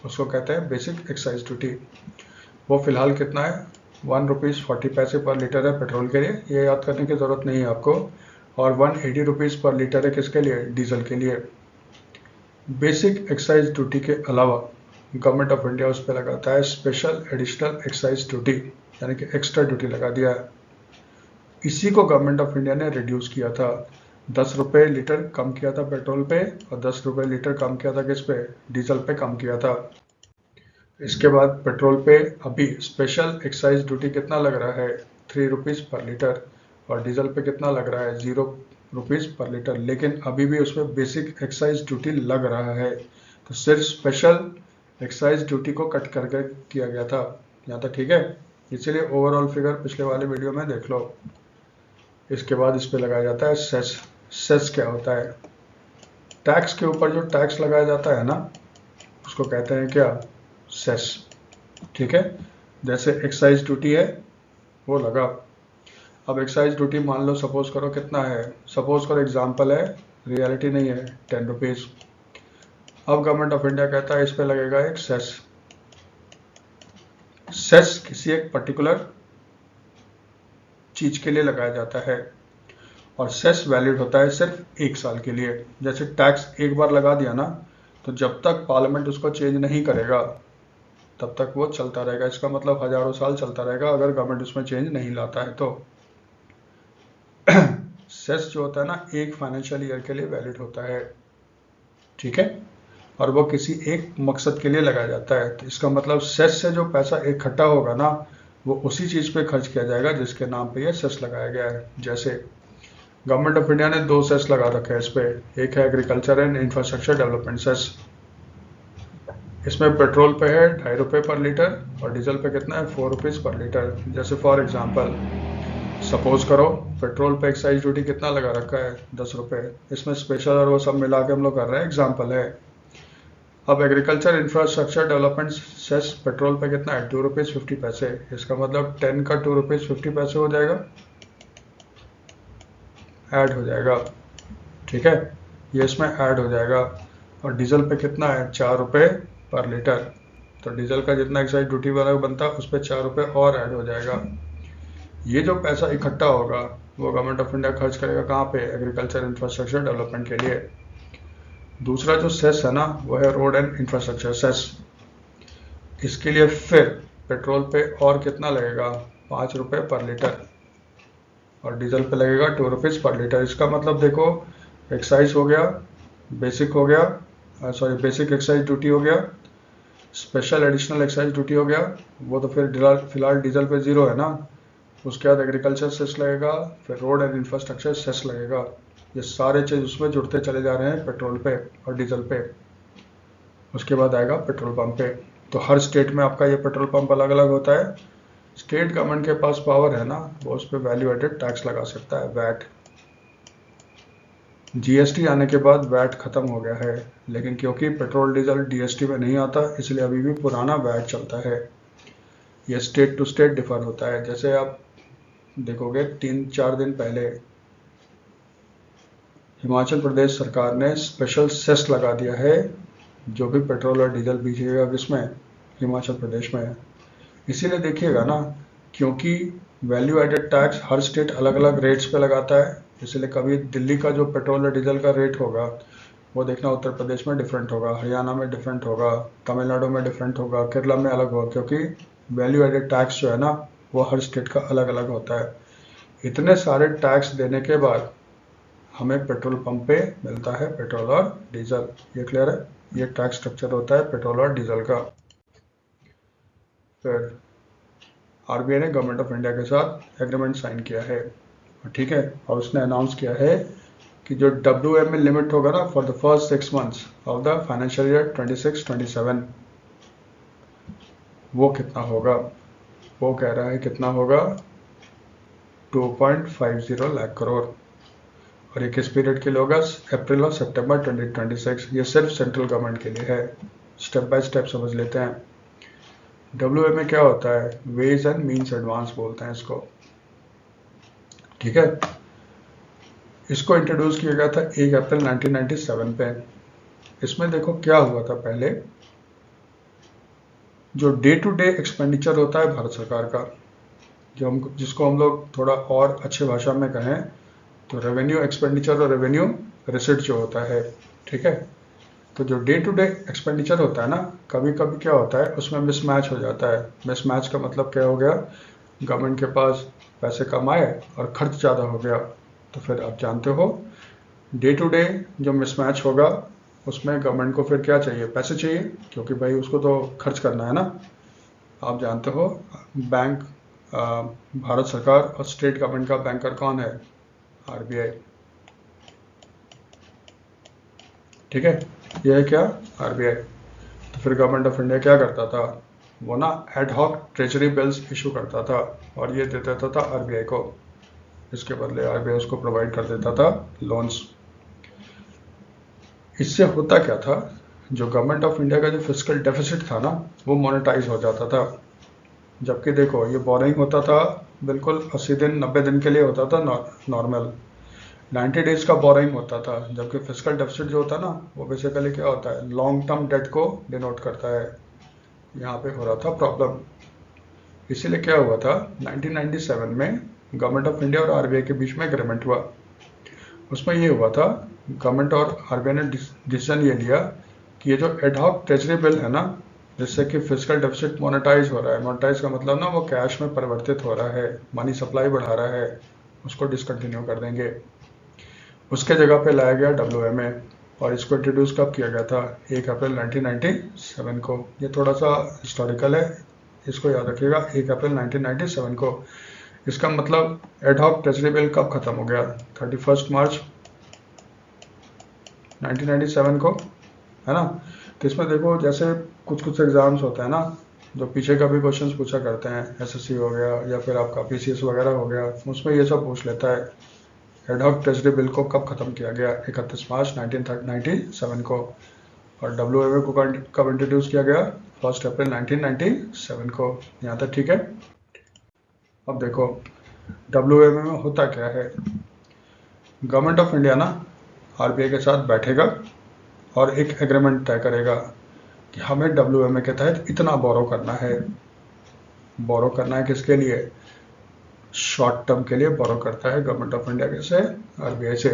उसको कहते हैं बेसिक एक्साइज ड्यूटी। वो फिलहाल कितना है, ₹1.40 पर लीटर है पेट्रोल के लिए, ये याद करने की ज़रूरत नहीं है आपको, और ₹180 पर लीटर है किसके लिए, डीजल के लिए। बेसिक एक्साइज ड्यूटी के अलावा गवर्नमेंट ऑफ इंडिया उस पर लगाता है स्पेशल एडिशनल एक्साइज ड्यूटी, यानी कि एक्स्ट्रा ड्यूटी लगा दिया है। इसी को गवर्नमेंट ऑफ इंडिया ने रिड्यूस किया था, ₹10 लीटर कम किया था पेट्रोल पे, और ₹10 लीटर कम किया था किस पे, डीजल पे कम किया था। इसके बाद पेट्रोल पे अभी स्पेशल एक्साइज ड्यूटी कितना लग रहा है, ₹3 पर लीटर, और डीजल पे कितना लग रहा है, ₹0 पर लीटर, लेकिन अभी भी उसमें बेसिक एक्साइज ड्यूटी लग रहा है। तो सिर्फ स्पेशल एक्साइज ड्यूटी को कट करके किया गया था। यहाँ तक ठीक है, इसीलिए ओवरऑल फिगर पिछले वाले वीडियो में देख लो। इसके बाद इस पे लगाया जाता है सेस। सेस क्या होता है, टैक्स के ऊपर जो टैक्स लगाया जाता है ना, उसको कहते हैं क्या, सेस। ठीक है, जैसे एक्साइज ड्यूटी है वो लगा। अब एक्साइज ड्यूटी मान लो सपोज करो कितना है, सपोज करो एग्जांपल है, रियलिटी नहीं है, ₹10। अब गवर्नमेंट ऑफ इंडिया कहता है इस पे लगेगा एक सेस। सेस किसी एक पर्टिकुलर चीज के लिए लगाया जाता है, और सेस वैलिड होता है सिर्फ 1 साल के लिए। जैसे टैक्स एक बार लगा दिया ना, तो जब तक पार्लियामेंट उसको चेंज नहीं करेगा तब तक वो चलता रहेगा। इसका मतलब हजारों साल चलता रहेगा अगर गवर्नमेंट उसमें चेंज नहीं लाता है तो। सेस जो होता है ना, एक फाइनेंशियल ईयर के लिए वैलिड होता है। ठीक है, और वो किसी एक मकसद के लिए लगाया जाता है। तो इसका मतलब सेस से जो पैसा इकट्ठा होगा ना, वो उसी चीज पे खर्च किया जाएगा जिसके नाम पे ये सेस लगाया गया है। जैसे गवर्नमेंट ऑफ इंडिया ने 2 सेस लगा रखे हैं इस पे, एक है agriculture and infrastructure development cess. इसमें पेट्रोल पे है ₹2.5 पर लीटर, और डीजल पे कितना है, ₹4 पर लीटर। जैसे फॉर एग्जांपल सपोज करो पेट्रोल पे एक्साइज ड्यूटी कितना लगा रखा है, ₹10। इसमें स्पेशल और वो सब मिला के हम लोग कर रहे हैं, एग्जाम्पल है। अब agriculture infrastructure development cess petrol पे कितना है, ₹2.50। इसका मतलब 10 का ₹2.50 हो जाएगा, ऐड हो जाएगा। ठीक है, ये इसमें ऐड हो जाएगा। और डीजल पे कितना है, ₹4 पर लीटर, तो डीजल का जितना एक्साइज ड्यूटी वाला बनता है उस पर ₹4 और ऐड हो जाएगा। ये जो पैसा इकट्ठा होगा वो गवर्नमेंट ऑफ इंडिया खर्च करेगा कहाँ पे, एग्रीकल्चर इंफ्रास्ट्रक्चर डेवलपमेंट के लिए। दूसरा जो सेस है ना, वो है रोड एंड इंफ्रास्ट्रक्चर सेस। इसके लिए फिर पेट्रोल पे और कितना लगेगा, ₹5 पर लीटर, और डीजल पे लगेगा ₹2 पर लीटर। इसका मतलब देखो, एक्साइज हो गया, बेसिक हो गया, सॉरी बेसिक एक्साइज ड्यूटी हो गया, स्पेशल एडिशनल एक्साइज ड्यूटी हो गया, वो तो फिर फिलहाल डीजल पे 0 है ना। उसके बाद एग्रीकल्चर सेस लगेगा, फिर रोड एंड इंफ्रास्ट्रक्चर सेस लगेगा। ये सारे चीज उसमें जुड़ते चले जा रहे हैं पेट्रोल पे और डीजल पे। उसके बाद आएगा पेट्रोल पंप पे। तो हर स्टेट में आपका ये पेट्रोल पंप अलग अलग होता है। स्टेट गवर्नमेंट के पास पावर है ना, वो उस पर वैल्यू एडेड टैक्स लगा सकता है, वैट। जीएसटी आने के बाद वैट खत्म हो गया है, लेकिन क्योंकि पेट्रोल डीजल जीएसटी में नहीं आता, इसलिए अभी भी पुराना वैट चलता है। ये स्टेट टू स्टेट डिफर होता है। जैसे आप देखोगे 3-4 दिन पहले हिमाचल प्रदेश सरकार ने स्पेशल सेस लगा दिया है, जो भी पेट्रोल और डीजल बेचेगा किसमें, हिमाचल प्रदेश में। इसीलिए देखिएगा ना, क्योंकि वैल्यू एडेड टैक्स हर स्टेट अलग अलग रेट्स पे लगाता है, इसलिए कभी दिल्ली का जो पेट्रोल और डीजल का रेट होगा वो देखना उत्तर प्रदेश में डिफरेंट होगा, हरियाणा में डिफरेंट होगा, तमिलनाडु में डिफरेंट होगा, केरला में अलग होगा, क्योंकि वैल्यू एडेड टैक्स जो है ना, वो हर स्टेट का अलग अलग होता है। इतने सारे टैक्स देने के बाद हमें पेट्रोल पंप पे मिलता है पेट्रोल और डीजल। ये क्लियर है, ये टैक्स स्ट्रक्चर होता है पेट्रोल और डीजल का। फिर आरबीआई ने गवर्नमेंट ऑफ इंडिया के साथ एग्रीमेंट साइन किया है, ठीक है, और उसने अनाउंस किया है कि जो WMA लिमिट होगा ना for the first 6 months of the financial year 26-27, वो कितना होगा, वो कह रहा है कितना होगा 2.50 लाख करोड़। और ये किस पीरियड के लिए होगा, अप्रैल और सितंबर 2026। ये सिर्फ सेंट्रल गवर्नमेंट के लिए है। स्टेप बाय स्टेप समझ लेते हैं। WMA क्या होता है, वेज एंड मीन्स एडवांस बोलते हैं इसको, ठीक है। इसको इंट्रोड्यूस किया गया था 1 अप्रैल 1997 पे। इसमें देखो क्या हुआ था, पहले जो डे टू डे एक्सपेंडिचर होता है भारत सरकार का, जिसको हम लोग थोड़ा और अच्छे भाषा में कहें तो रेवेन्यू एक्सपेंडिचर और रेवेन्यू रिसिट जो होता है, ठीक है। तो जो डे टू डे एक्सपेंडिचर होता है ना, कभी कभी क्या होता है उसमें मिसमैच हो जाता है। मिसमैच का मतलब क्या हो गया, गवर्नमेंट के पास पैसे कम आए और खर्च ज़्यादा हो गया। तो फिर आप जानते हो डे टू डे जो मिसमैच होगा उसमें गवर्नमेंट को फिर क्या चाहिए, पैसे चाहिए, क्योंकि भाई उसको तो खर्च करना है ना। आप जानते हो बैंक, भारत सरकार और स्टेट गवर्नमेंट का बैंकर कौन है, RBI, ठीक है। यह है क्या, RBI। तो फिर गवर्नमेंट ऑफ इंडिया क्या करता था, वो ना ad hoc treasury bills issue करता था और ये दे देता था RBI को। इसके बदले RBI उसको प्रोवाइड कर देता था लोन्स। इससे होता क्या था, जो गवर्नमेंट ऑफ इंडिया का जो फिस्कल डेफिसिट था ना, वो मोनेटाइज हो जाता था। जबकि देखो ये बोरिंग होता था बिल्कुल 80 दिन 90 दिन के लिए होता था नॉर्मल, 90 डेज का बोरिंग होता था। जबकि फिस्कल डेफिसिट जो होता है ना, वो बेसिकली क्या होता है, लॉन्ग टर्म डेट को डिनोट करता है। यहाँ पे हो रहा था प्रॉब्लम। इसीलिए क्या हुआ था, 1997 में गवर्नमेंट ऑफ इंडिया और RBI के बीच में एग्रीमेंट हुआ। उसमें ये हुआ था, गवर्नमेंट और RBI ने डिसीजन ये लिया कि ये जो एडहॉक ट्रेजरी बिल है ना, जिससे कि फिजिकल डेफिसिट मोनेटाइज हो रहा है, मोनेटाइज का मतलब ना वो कैश में परिवर्तित हो रहा है, मनी सप्लाई बढ़ा रहा है, उसको डिसकंटिन्यू कर देंगे। उसके जगह पे लाया गया WMA। और इसको इंट्रोड्यूस कब किया गया था, 1 अप्रैल 1997 को। ये थोड़ा सा हिस्टोरिकल है, इसको याद रखिएगा, 1 अप्रैल 1997 को। इसका मतलब एडहॉक ट्रेजरी बिल कब खत्म हो गया, 31 मार्च 1997 को, है ना। तो इसमें देखो जैसे कुछ कुछ एग्जाम्स होते हैं ना, जो पीछे का भी क्वेश्चंस पूछा करते हैं, SSC हो गया या फिर आपका PCS वगैरह हो गया, उसमें ये सब पूछ लेता है एडहॉक ट्रेजरी बिल को कब खत्म किया गया, 31 मार्च 1997 को। और WMA को कब इंट्रोड्यूस किया गया, 1 अप्रैल 1997 को। यहाँ तक ठीक है। अब देखो WMA में होता क्या है, गवर्नमेंट ऑफ इंडिया ना RBI के साथ बैठेगा और एक एग्रीमेंट तय करेगा कि हमें WMA के तहत इतना बोरो करना है। बोरो करना है किसके लिए, शॉर्ट टर्म के लिए बोरो करता है गवर्नमेंट ऑफ इंडिया से RBI से,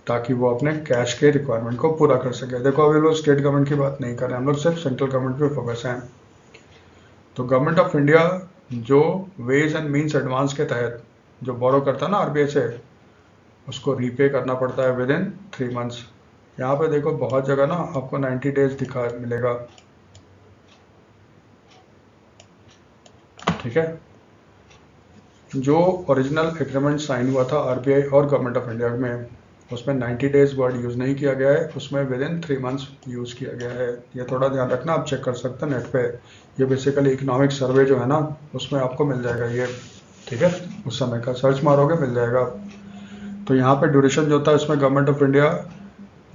ताकि वो अपने कैश के रिक्वायरमेंट को पूरा कर सके। देखो अभी लोग स्टेट गवर्नमेंट की बात नहीं कर रहे हैं, हम लोग सिर्फ सेंट्रल गवर्नमेंट पे फोकस हैं। तो गवर्नमेंट ऑफ इंडिया जो वेज एंड मीन्स एडवांस के तहत जो बोरो करता है ना RBI से, उसको रीपे करना पड़ता है विद इन 3 मंथ्स। यहाँ पे देखो बहुत जगह ना आपको 90 डेज दिखा मिलेगा, ठीक है। जो ओरिजिनल एग्रीमेंट साइन हुआ था RBI और गवर्नमेंट ऑफ इंडिया में, उसमें 90 डेज वर्ड यूज़ नहीं किया गया है, उसमें विद इन 3 मंथ्स यूज़ किया गया है। ये थोड़ा ध्यान रखना, आप चेक कर सकते हैं नेट पे। ये बेसिकली इकोनॉमिक सर्वे जो है ना, उसमें आपको मिल जाएगा ये, ठीक है। उस समय का सर्च मारोगे मिल जाएगा। तो यहाँ पे ड्यूरेशन जो होता है उसमें गवर्नमेंट ऑफ इंडिया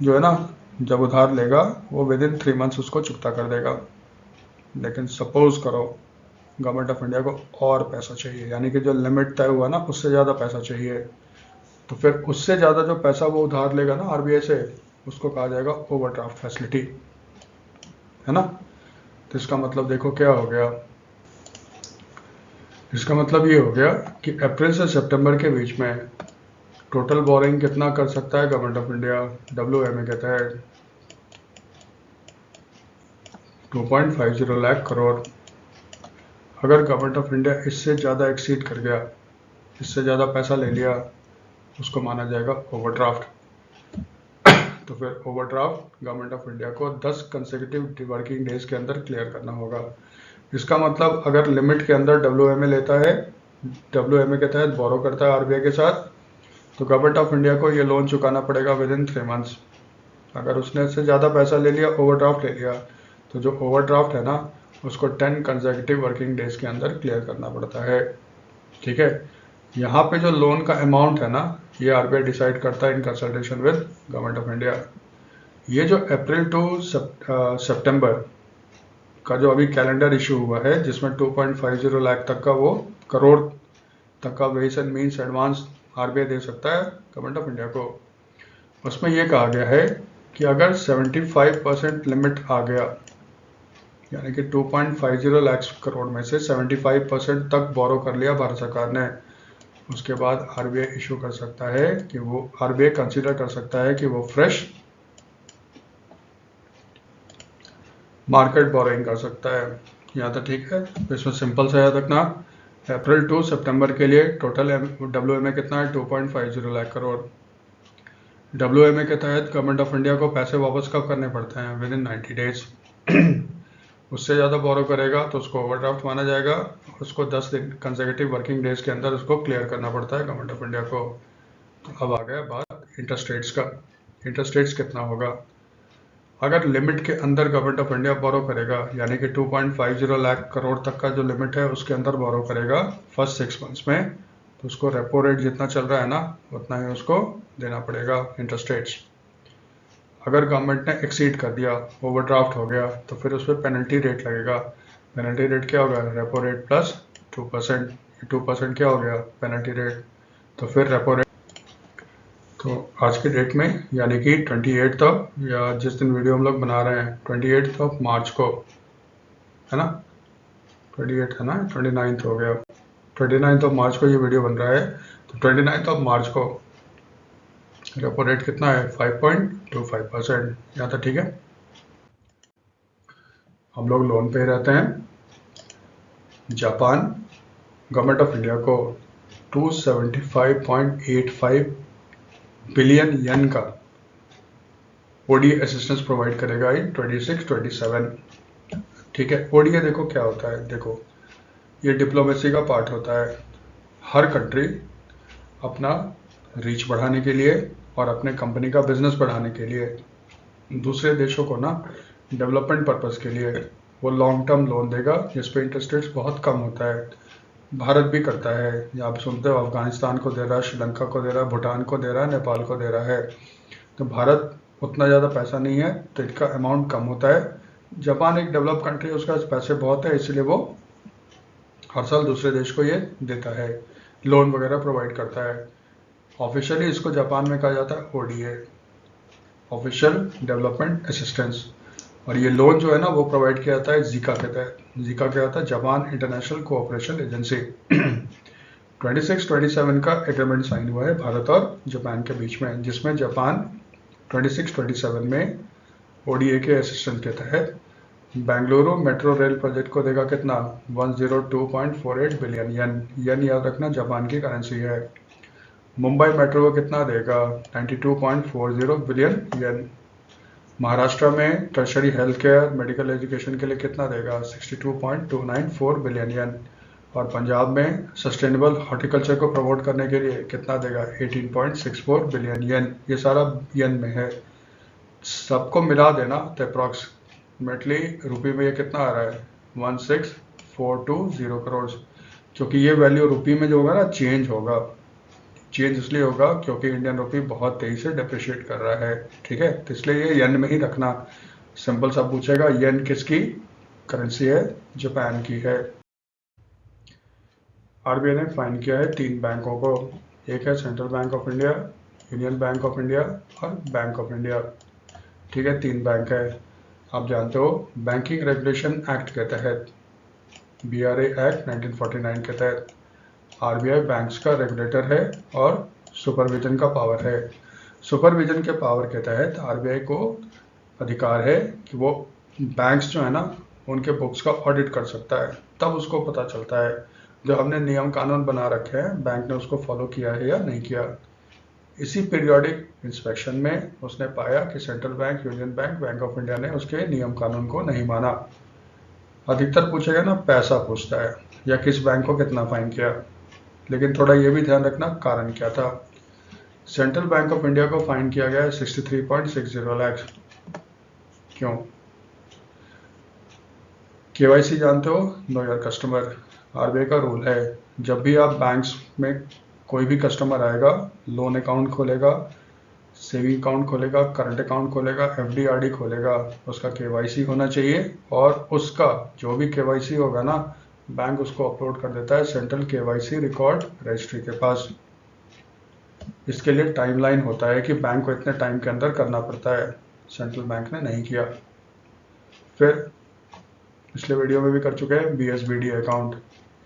जो है ना, जब उधार लेगा वो विद इन 3 मंथ्स उसको चुकता कर देगा। लेकिन सपोज करो गवर्नमेंट ऑफ इंडिया को और पैसा चाहिए, यानी कि जो लिमिट तय हुआ ना उससे ज़्यादा पैसा चाहिए, तो फिर उससे ज़्यादा जो पैसा वो उधार लेगा ना RBI से, उसको कहा जाएगा ओवरड्राफ्ट फैसिलिटी, है ना। तो इसका मतलब देखो क्या हो गया, इसका मतलब ये हो गया कि अप्रैल से सितंबर के बीच में टोटल बोरिंग कितना कर सकता है गवर्नमेंट ऑफ इंडिया, WMA के तहत 2.50 लाख करोड़। अगर गवर्नमेंट ऑफ इंडिया इससे ज़्यादा एक्सीड कर गया, इससे ज़्यादा पैसा ले लिया, उसको माना जाएगा ओवरड्राफ्ट। तो फिर ओवरड्राफ्ट गवर्नमेंट ऑफ इंडिया को 10 कंसेक्यूटिव वर्किंग डेज के अंदर क्लियर करना होगा। इसका मतलब अगर लिमिट के अंदर WMA लेता है, WMA के तहत बोरो करता है RBI के साथ, तो गवर्नमेंट ऑफ इंडिया को ये लोन चुकाना पड़ेगा विद इन 3 मंथ्स। अगर उसने इससे ज़्यादा पैसा ले लिया, ओवरड्राफ्ट ले लिया, तो जो ओवरड्राफ्ट है ना उसको 10 कंसेक्यूटिव वर्किंग डेज के अंदर क्लियर करना पड़ता है। ठीक है, यहाँ पे जो लोन का अमाउंट है ना, ये आरबीआई डिसाइड करता है in consultation with government of India. ये जो अप्रैल टू सितंबर का जो अभी कैलेंडर इशू हुआ है, जिसमें 2.50 लाख तक का, वो करोड़ तक का ways and means advance RBI दे सकता है गवर्नमेंट ऑफ इंडिया को। उसमें यह कहा गया है कि अगर 75% लिमिट आ गया, यानी कि 2.50 लाख करोड़ में से 75% तक बोरो कर लिया भारत सरकार ने, उसके बाद आरबीआई इशू कर सकता है कि वो आरबीआई कंसीडर कर सकता है कि वो फ्रेश मार्केट बोरोइंग कर सकता है। यहाँ तो ठीक है, इसमें सिंपल से याद रखना, अप्रैल टू सितंबर के लिए टोटल WMA कितना है, 2.50 लाख करोड़। WMA के तहत गवर्नमेंट ऑफ इंडिया को पैसे वापस कब करने पड़ते हैं, विद इन 90 डेज। उससे ज़्यादा बोरो करेगा तो उसको ओवरड्राफ्ट माना जाएगा, उसको 10 दिन कंसेक्यूटिव वर्किंग डेज के अंदर उसको क्लियर करना पड़ता है गवर्नमेंट ऑफ इंडिया को। तो अब आ गया बात इंटरेस्ट रेट्स का। इंटरेस्ट रेट्स कितना होगा अगर लिमिट के अंदर गवर्नमेंट ऑफ इंडिया बोरो करेगा, यानी कि 2.50 लाख करोड़ तक का जो लिमिट है उसके अंदर बोरो करेगा फर्स्ट 6 मंथ्स में, तो उसको रेपो रेट जितना चल रहा है ना, उतना ही उसको देना पड़ेगा इंटरेस्ट रेट्स। अगर गवर्नमेंट ने एक्सीड कर दिया, ओवरड्राफ्ट हो गया, तो फिर उस पर पेनल्टी रेट लगेगा। पेनल्टी रेट क्या होगा, रेपो रेट प्लस 2%। 2% क्या हो गया पेनल्टी रेट, तो फिर रेपो रेट। तो आज के डेट में, यानी कि 28 तक, या जिस दिन वीडियो हम लोग बना रहे हैं 28 ऑफ मार्च को, है ना, 28 है ना, 29 हो गया, 29 ऑफ मार्च को ये वीडियो बन रहा है। तो 29 ऑफ मार्च को रेपो रेट कितना है, 5.25%। यहाँ तक ठीक है। हम लोग लोन पे रहते हैं। जापान गवर्नमेंट ऑफ इंडिया को 275.85 बिलियन येन का ओडीए असिस्टेंस प्रोवाइड करेगा इन 26-27। ठीक है, ओडीए देखो क्या होता है, देखो ये डिप्लोमेसी का पार्ट होता है। हर कंट्री अपना रीच बढ़ाने के लिए और अपने कंपनी का बिजनेस बढ़ाने के लिए दूसरे देशों को ना डेवलपमेंट पर्पस के लिए वो लॉन्ग टर्म लोन देगा, जिस पे इंटरेस्ट रेट्स बहुत कम होता है। भारत भी करता है, आप सुनते हो अफगानिस्तान को दे रहा है, श्रीलंका को दे रहा है, भूटान को दे रहा है, नेपाल को दे रहा है। तो भारत उतना ज़्यादा पैसा नहीं है तो इसका अमाउंट कम होता है। जापान एक डेवलप कंट्री है, उसका पैसे बहुत है, इसलिए वो हर साल दूसरे देश को ये देता है, लोन वगैरह प्रोवाइड करता है। ऑफिशियली इसको जापान में कहा जाता है ओडीए, ऑफिशियल डेवलपमेंट असिस्टेंस। और ये लोन जो है ना वो प्रोवाइड किया जाता है जीका के तहत। जीका क्या होता है, जापान इंटरनेशनल कोऑपरेशन एजेंसी। 26-27 का एग्रीमेंट साइन हुआ है भारत और जापान के बीच में, जिसमें जापान 26-27 में ओडीए के असिस्टेंस के तहत बेंगलुरु मेट्रो रेल प्रोजेक्ट को देगा कितना, 102.48 बिलियन येन। येन याद रखना जापान की करेंसी है। मुंबई मेट्रो को कितना देगा, 92.40 बिलियन येन। महाराष्ट्र में tertiary health care medical education के लिए कितना देगा, 62.294 बिलियन येन। और पंजाब में सस्टेनेबल हॉर्टिकल्चर को प्रमोट करने के लिए कितना देगा, 18.64 बिलियन येन। ये सारा येन में है। सबको मिला देना तो अप्रॉक्सीमेटली रुपये में ये कितना आ रहा है, 16,420 करोड़। क्योंकि ये वैल्यू रुपये में जो होगा ना चेंज होगा, चेंज इसलिए होगा क्योंकि इंडियन रुपी बहुत तेजी से डिप्रिशिएट कर रहा है। ठीक है, तो इसलिए ये येन में ही रखना। सिंपल सा पूछेगा येन किसकी करेंसी है, जापान की है। आरबीआई ने फाइन किया है 3 बैंकों को, एक है central bank of India, union bank of India और बैंक ऑफ इंडिया। ठीक है, 3 बैंक है। आप जानते हो बैंकिंग रेगुलेशन एक्ट के तहत, BRA एक्ट 1949 के तहत आरबीआई बैंक्स का रेगुलेटर है और सुपरविजन का पावर है। सुपरविजन के पावर के तहत आरबीआई को अधिकार है कि वो बैंक्स जो है ना उनके बुक्स का ऑडिट कर सकता है। तब उसको पता चलता है जो हमने नियम कानून बना रखे हैं बैंक ने उसको फॉलो किया है या नहीं किया। इसी पीरियोडिक इंस्पेक्शन में उसने पाया कि central bank, union bank, bank of India ने उसके नियम कानून को नहीं माना। अधिकतर पूछेगा ना पैसा पूछता है या किस बैंक को कितना फाइन किया, लेकिन थोड़ा ये भी ध्यान रखना कारण क्या था। सेंट्रल बैंक ऑफ इंडिया को फाइन किया गया है 63.60 लाख। क्यों, केवाईसी जानते हो, नो योर कस्टमर। आरबीआई का रूल है, जब भी आप बैंक्स में कोई भी कस्टमर आएगा, लोन अकाउंट खोलेगा, सेविंग अकाउंट खोलेगा, करंट अकाउंट खोलेगा, एफडी आरडी खोलेगा, उसका केवाईसी होना चाहिए। और उसका जो भी केवाईसी होगा ना, बैंक उसको अपलोड कर देता है सेंट्रल केवाईसी रिकॉर्ड रजिस्ट्री के पास। इसके लिए टाइमलाइन होता है कि बैंक को इतने टाइम के अंदर करना पड़ता है, सेंट्रल बैंक ने नहीं किया। फिर पिछले वीडियो में भी कर चुके हैं बीएसबीडी अकाउंट,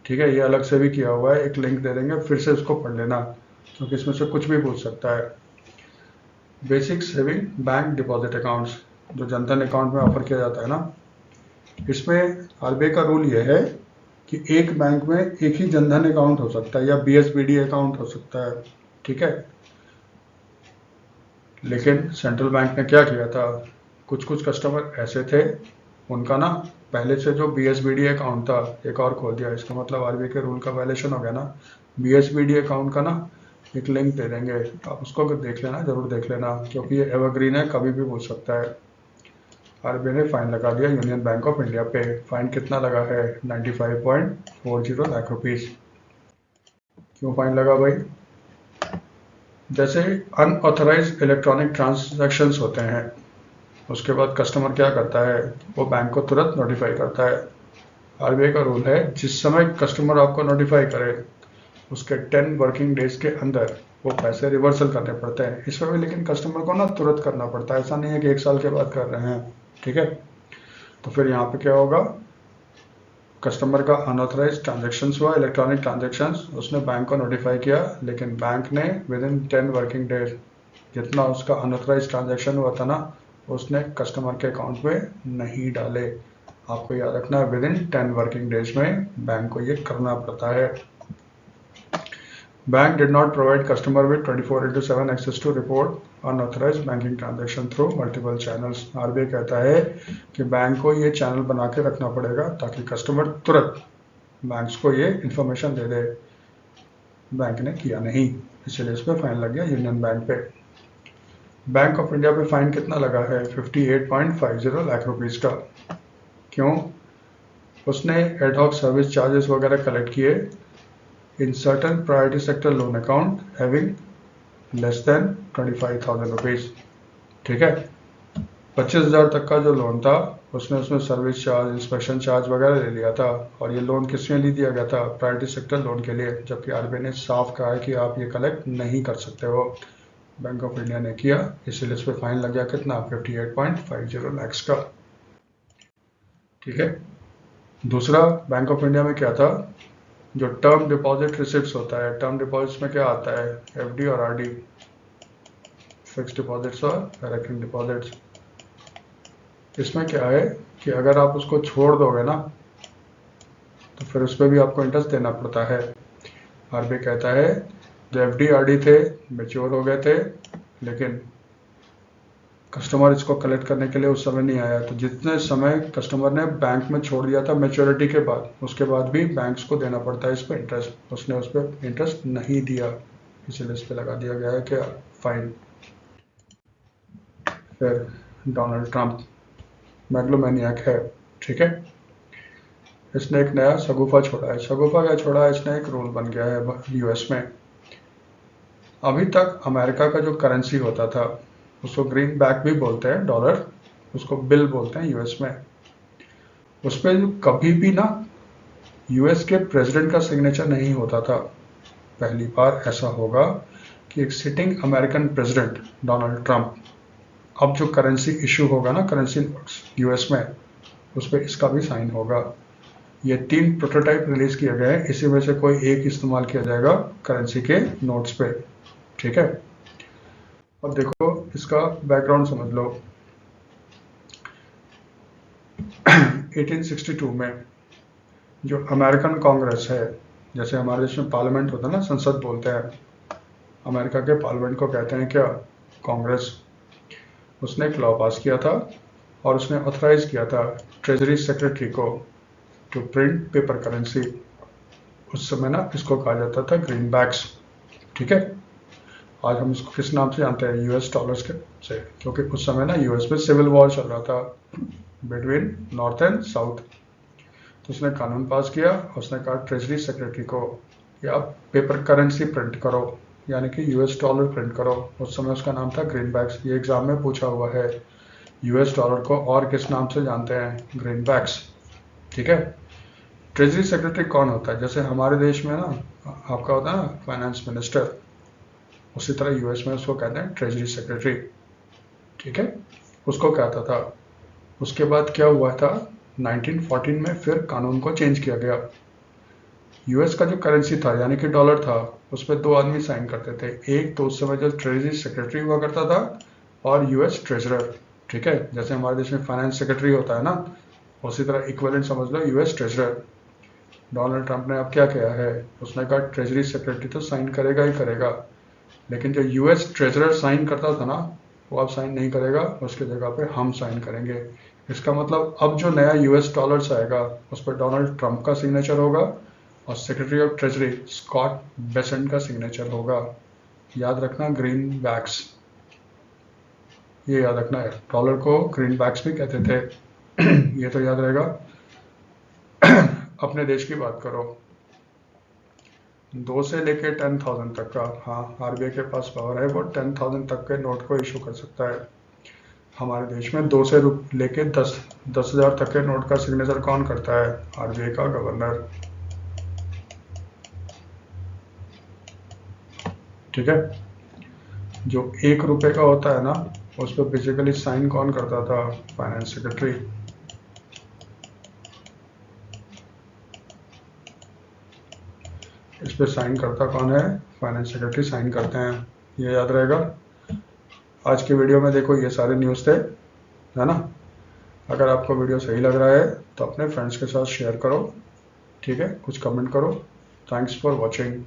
ठीक है, ये अलग से भी किया हुआ है, एक लिंक दे देंगे, फिर से उसको पढ़ लेना क्योंकि इसमें से कुछ भी पूछ सकता है। Basic saving bank deposit accounts जो जनधन अकाउंट में ऑफर किया जाता है ना, इसमें आरबीआई का रूल यह है कि एक बैंक में एक ही जनधन अकाउंट हो सकता है या बीएसबीडी अकाउंट हो सकता है, ठीक है। लेकिन सेंट्रल बैंक ने क्या किया था, कुछ कुछ कस्टमर ऐसे थे उनका ना पहले से जो बीएसबीडी अकाउंट था एक और खोल दिया। इसका मतलब आरबीआई के रूल का वायलेशन हो गया ना। बीएसबीडी अकाउंट का ना एक लिंक दे देंगे, आप उसको देख लेना, जरूर देख लेना क्योंकि ये एवरग्रीन है, कभी भी पूछ सकता है। आरबीआई ने फाइन लगा दिया यूनियन बैंक ऑफ इंडिया पे। फाइन कितना लगा है, 95.40 लाख रुपीस। क्यों फाइन लगा भाई, जैसे अनऑथराइज इलेक्ट्रॉनिक ट्रांजैक्शंस होते हैं, उसके बाद कस्टमर क्या करता है, वो बैंक को तुरंत नोटिफाई करता है। आरबीआई का रूल है, जिस समय कस्टमर आपको नोटिफाई करे उसके 10 वर्किंग डेज के अंदर वो पैसे रिवर्सल करने पड़ते हैं। इसमें भी लेकिन कस्टमर को ना तुरंत करना पड़ता है, ऐसा नहीं है कि 1 साल के बाद कर रहे हैं, ठीक है। तो फिर यहाँ पे क्या होगा, कस्टमर का अनऑथराइज ट्रांजेक्शन हुआ, इलेक्ट्रॉनिक ट्रांजेक्शन, उसने बैंक को नोटिफाई किया, लेकिन बैंक ने विद इन 10 वर्किंग डेज जितना उसका अनऑथराइज ट्रांजेक्शन हुआ था ना, उसने कस्टमर के अकाउंट में नहीं डाले। आपको याद रखना है, विद इन 10 वर्किंग डेज में बैंक को ये करना पड़ता है। Bank did not provide customer with 24/7 access to report unauthorised banking transaction through multiple channels. RBI कहता है कि बैंक को ये चैनल बना के रखना पड़ेगा ताकि कस्टमर तुरंत बैंक्स को ये इंफॉर्मेशन दे दे। बैंक ने किया नहीं, इसलिए इस पर फाइन लग गया यूनियन बैंक पे। बैंक ऑफ इंडिया पे फाइन कितना लगा है, 58.50 लाख रुपीस का। क्यों, उसने एडहॉक सर्विस चार्जेस वगैरह कलेक्ट किए in certain priority sector loan account having less than 25,000 rupees, ठीक है। 25,000 तक का जो लोन था उसने उसमें सर्विस चार्ज, इंस्पेक्शन चार्ज वगैरह ले लिया था। और ये लोन किस में ली दिया गया था, प्रायोरिटी सेक्टर लोन के लिए, जबकि आरबीआई ने साफ कहा है कि आप ये कलेक्ट नहीं कर सकते हो। बैंक ऑफ इंडिया ने किया, इसलिए इस पर फाइन लग गया कितना, 58.50 लाख का, ठीक है। दूसरा, बैंक ऑफ इंडिया में क्या था, जो टर्म डिपॉजिट रिसिप्ट्स होता है, टर्म डिपॉजिट्स में क्या आता है, एफडी और आरडी, फिक्स्ड डिपॉजिट्स और रिकरिंग डिपॉजिट्स। इसमें क्या है कि अगर आप उसको छोड़ दोगे ना तो फिर उस पर भी आपको इंटरेस्ट देना पड़ता है। आरबीआई कहता है जो एफडी आरडी थे मैच्योर हो गए थे, लेकिन कस्टमर इसको कलेक्ट करने के लिए उस समय नहीं आया, तो जितने समय कस्टमर ने बैंक में छोड़ दिया था मैच्योरिटी के बाद, उसके बाद भी बैंक्स को देना पड़ता है इस पर इंटरेस्ट। उसने उस पर इंटरेस्ट नहीं दिया, इसलिए इस पर लगा दिया गया है क्या, फाइन। फिर डोनाल्ड ट्रंप मैग्लोमैनियक है, ठीक है। इसने एक नया शगुफा छोड़ा है। शगुफा क्या छोड़ा है इसने, एक रूल बन गया है यूएस में। अभी तक अमेरिका का जो करेंसी होता था उसको ग्रीन बैक भी बोलते हैं, डॉलर, उसको बिल बोलते हैं यूएस में। उस पर कभी भी ना यूएस के प्रेसिडेंट का सिग्नेचर नहीं होता था। पहली बार ऐसा होगा कि एक sitting American president Donald Trump, अब जो करेंसी इशू होगा ना, करेंसी नोट्स यूएस में, उस पर इसका भी साइन होगा। ये 3 प्रोटोटाइप रिलीज किए गए हैं, इसी में से कोई एक इस्तेमाल किया जाएगा करेंसी के नोट्स पे, ठीक है। अब देखो इसका बैकग्राउंड समझ लो। 1862 में जो अमेरिकन कांग्रेस है, जैसे हमारे देश में पार्लियामेंट होता है ना, संसद बोलते हैं, अमेरिका के पार्लियामेंट को कहते हैं क्या, कांग्रेस। उसने एक लॉ पास किया था और उसने ऑथराइज किया था ट्रेजरी सेक्रेटरी को टू प्रिंट पेपर करेंसी। उस समय ना इसको कहा जाता था ग्रीन बैक्स, ठीक है। आज हम इसको किस नाम से जानते हैं, यूएस डॉलर्स के से, क्योंकि उस समय ना यूएस में सिविल वॉर चल रहा था बिटवीन नॉर्थ एंड साउथ। तो उसने कानून पास किया, उसने कहा ट्रेजरी सेक्रेटरी को कि आप पेपर करेंसी प्रिंट करो, यानी कि यूएस डॉलर प्रिंट करो। उस समय उसका नाम था ग्रीनबैक्स। ये एग्जाम में पूछा हुआ है। यूएस डॉलर को और किस नाम से जानते हैं? ग्रीनबैक्स। ठीक है। ट्रेजरी सेक्रेटरी कौन होता है? जैसे हमारे देश में ना आपका होता है ना फाइनेंस मिनिस्टर, उसी तरह यूएस में उसको कहते हैं ट्रेजरी सेक्रेटरी। ठीक है, उसको कहता था। उसके बाद क्या हुआ था, 1914 में फिर कानून को चेंज किया गया। यूएस का जो करेंसी था यानी कि डॉलर था, उस पर 2 आदमी साइन करते थे। एक तो उस समय जो ट्रेजरी सेक्रेटरी हुआ करता था और यूएस ट्रेजरर। ठीक है, जैसे हमारे देश में फाइनेंस सेक्रेटरी होता है ना, उसी तरह इक्विवेलेंट समझ लो यूएस ट्रेजरर। डोनाल्ड ट्रंप ने अब क्या किया है, उसने कहा ट्रेजरी सेक्रेटरी तो साइन करेगा ही करेगा, लेकिन जो यूएस ट्रेजरर साइन करता था ना, वो अब साइन नहीं करेगा, उसकी जगह पे हम साइन करेंगे। इसका मतलब अब जो नया यूएस डॉलर्स आएगा उस पर डोनाल्ड ट्रंप का सिग्नेचर होगा और secretary of treasury Scott Bessent का सिग्नेचर होगा। याद रखना ग्रीन बैक्स, ये याद रखना है। डॉलर को ग्रीन बैक्स भी कहते थे। ये तो याद रहेगा। अपने देश की बात करो, 2 से लेके 10,000 तक का, हाँ आरबीआई के पास पावर है, वो 10,000 तक के नोट को इशू कर सकता है। हमारे देश में 2 से लेके 10,000 तक के नोट का सिग्नेचर कौन करता है? आरबीआई का गवर्नर। ठीक है, जो 1 रुपए का होता है ना, उस पर बेसिकली साइन कौन करता था? Finance secretary. इस पे साइन करता कौन है? फाइनेंस सेक्रेटरी साइन करते हैं। ये याद रहेगा। आज की वीडियो में देखो ये सारे न्यूज़ थे, है ना। अगर आपको वीडियो सही लग रहा है तो अपने फ्रेंड्स के साथ शेयर करो। ठीक है, कुछ कमेंट करो। Thanks for watching.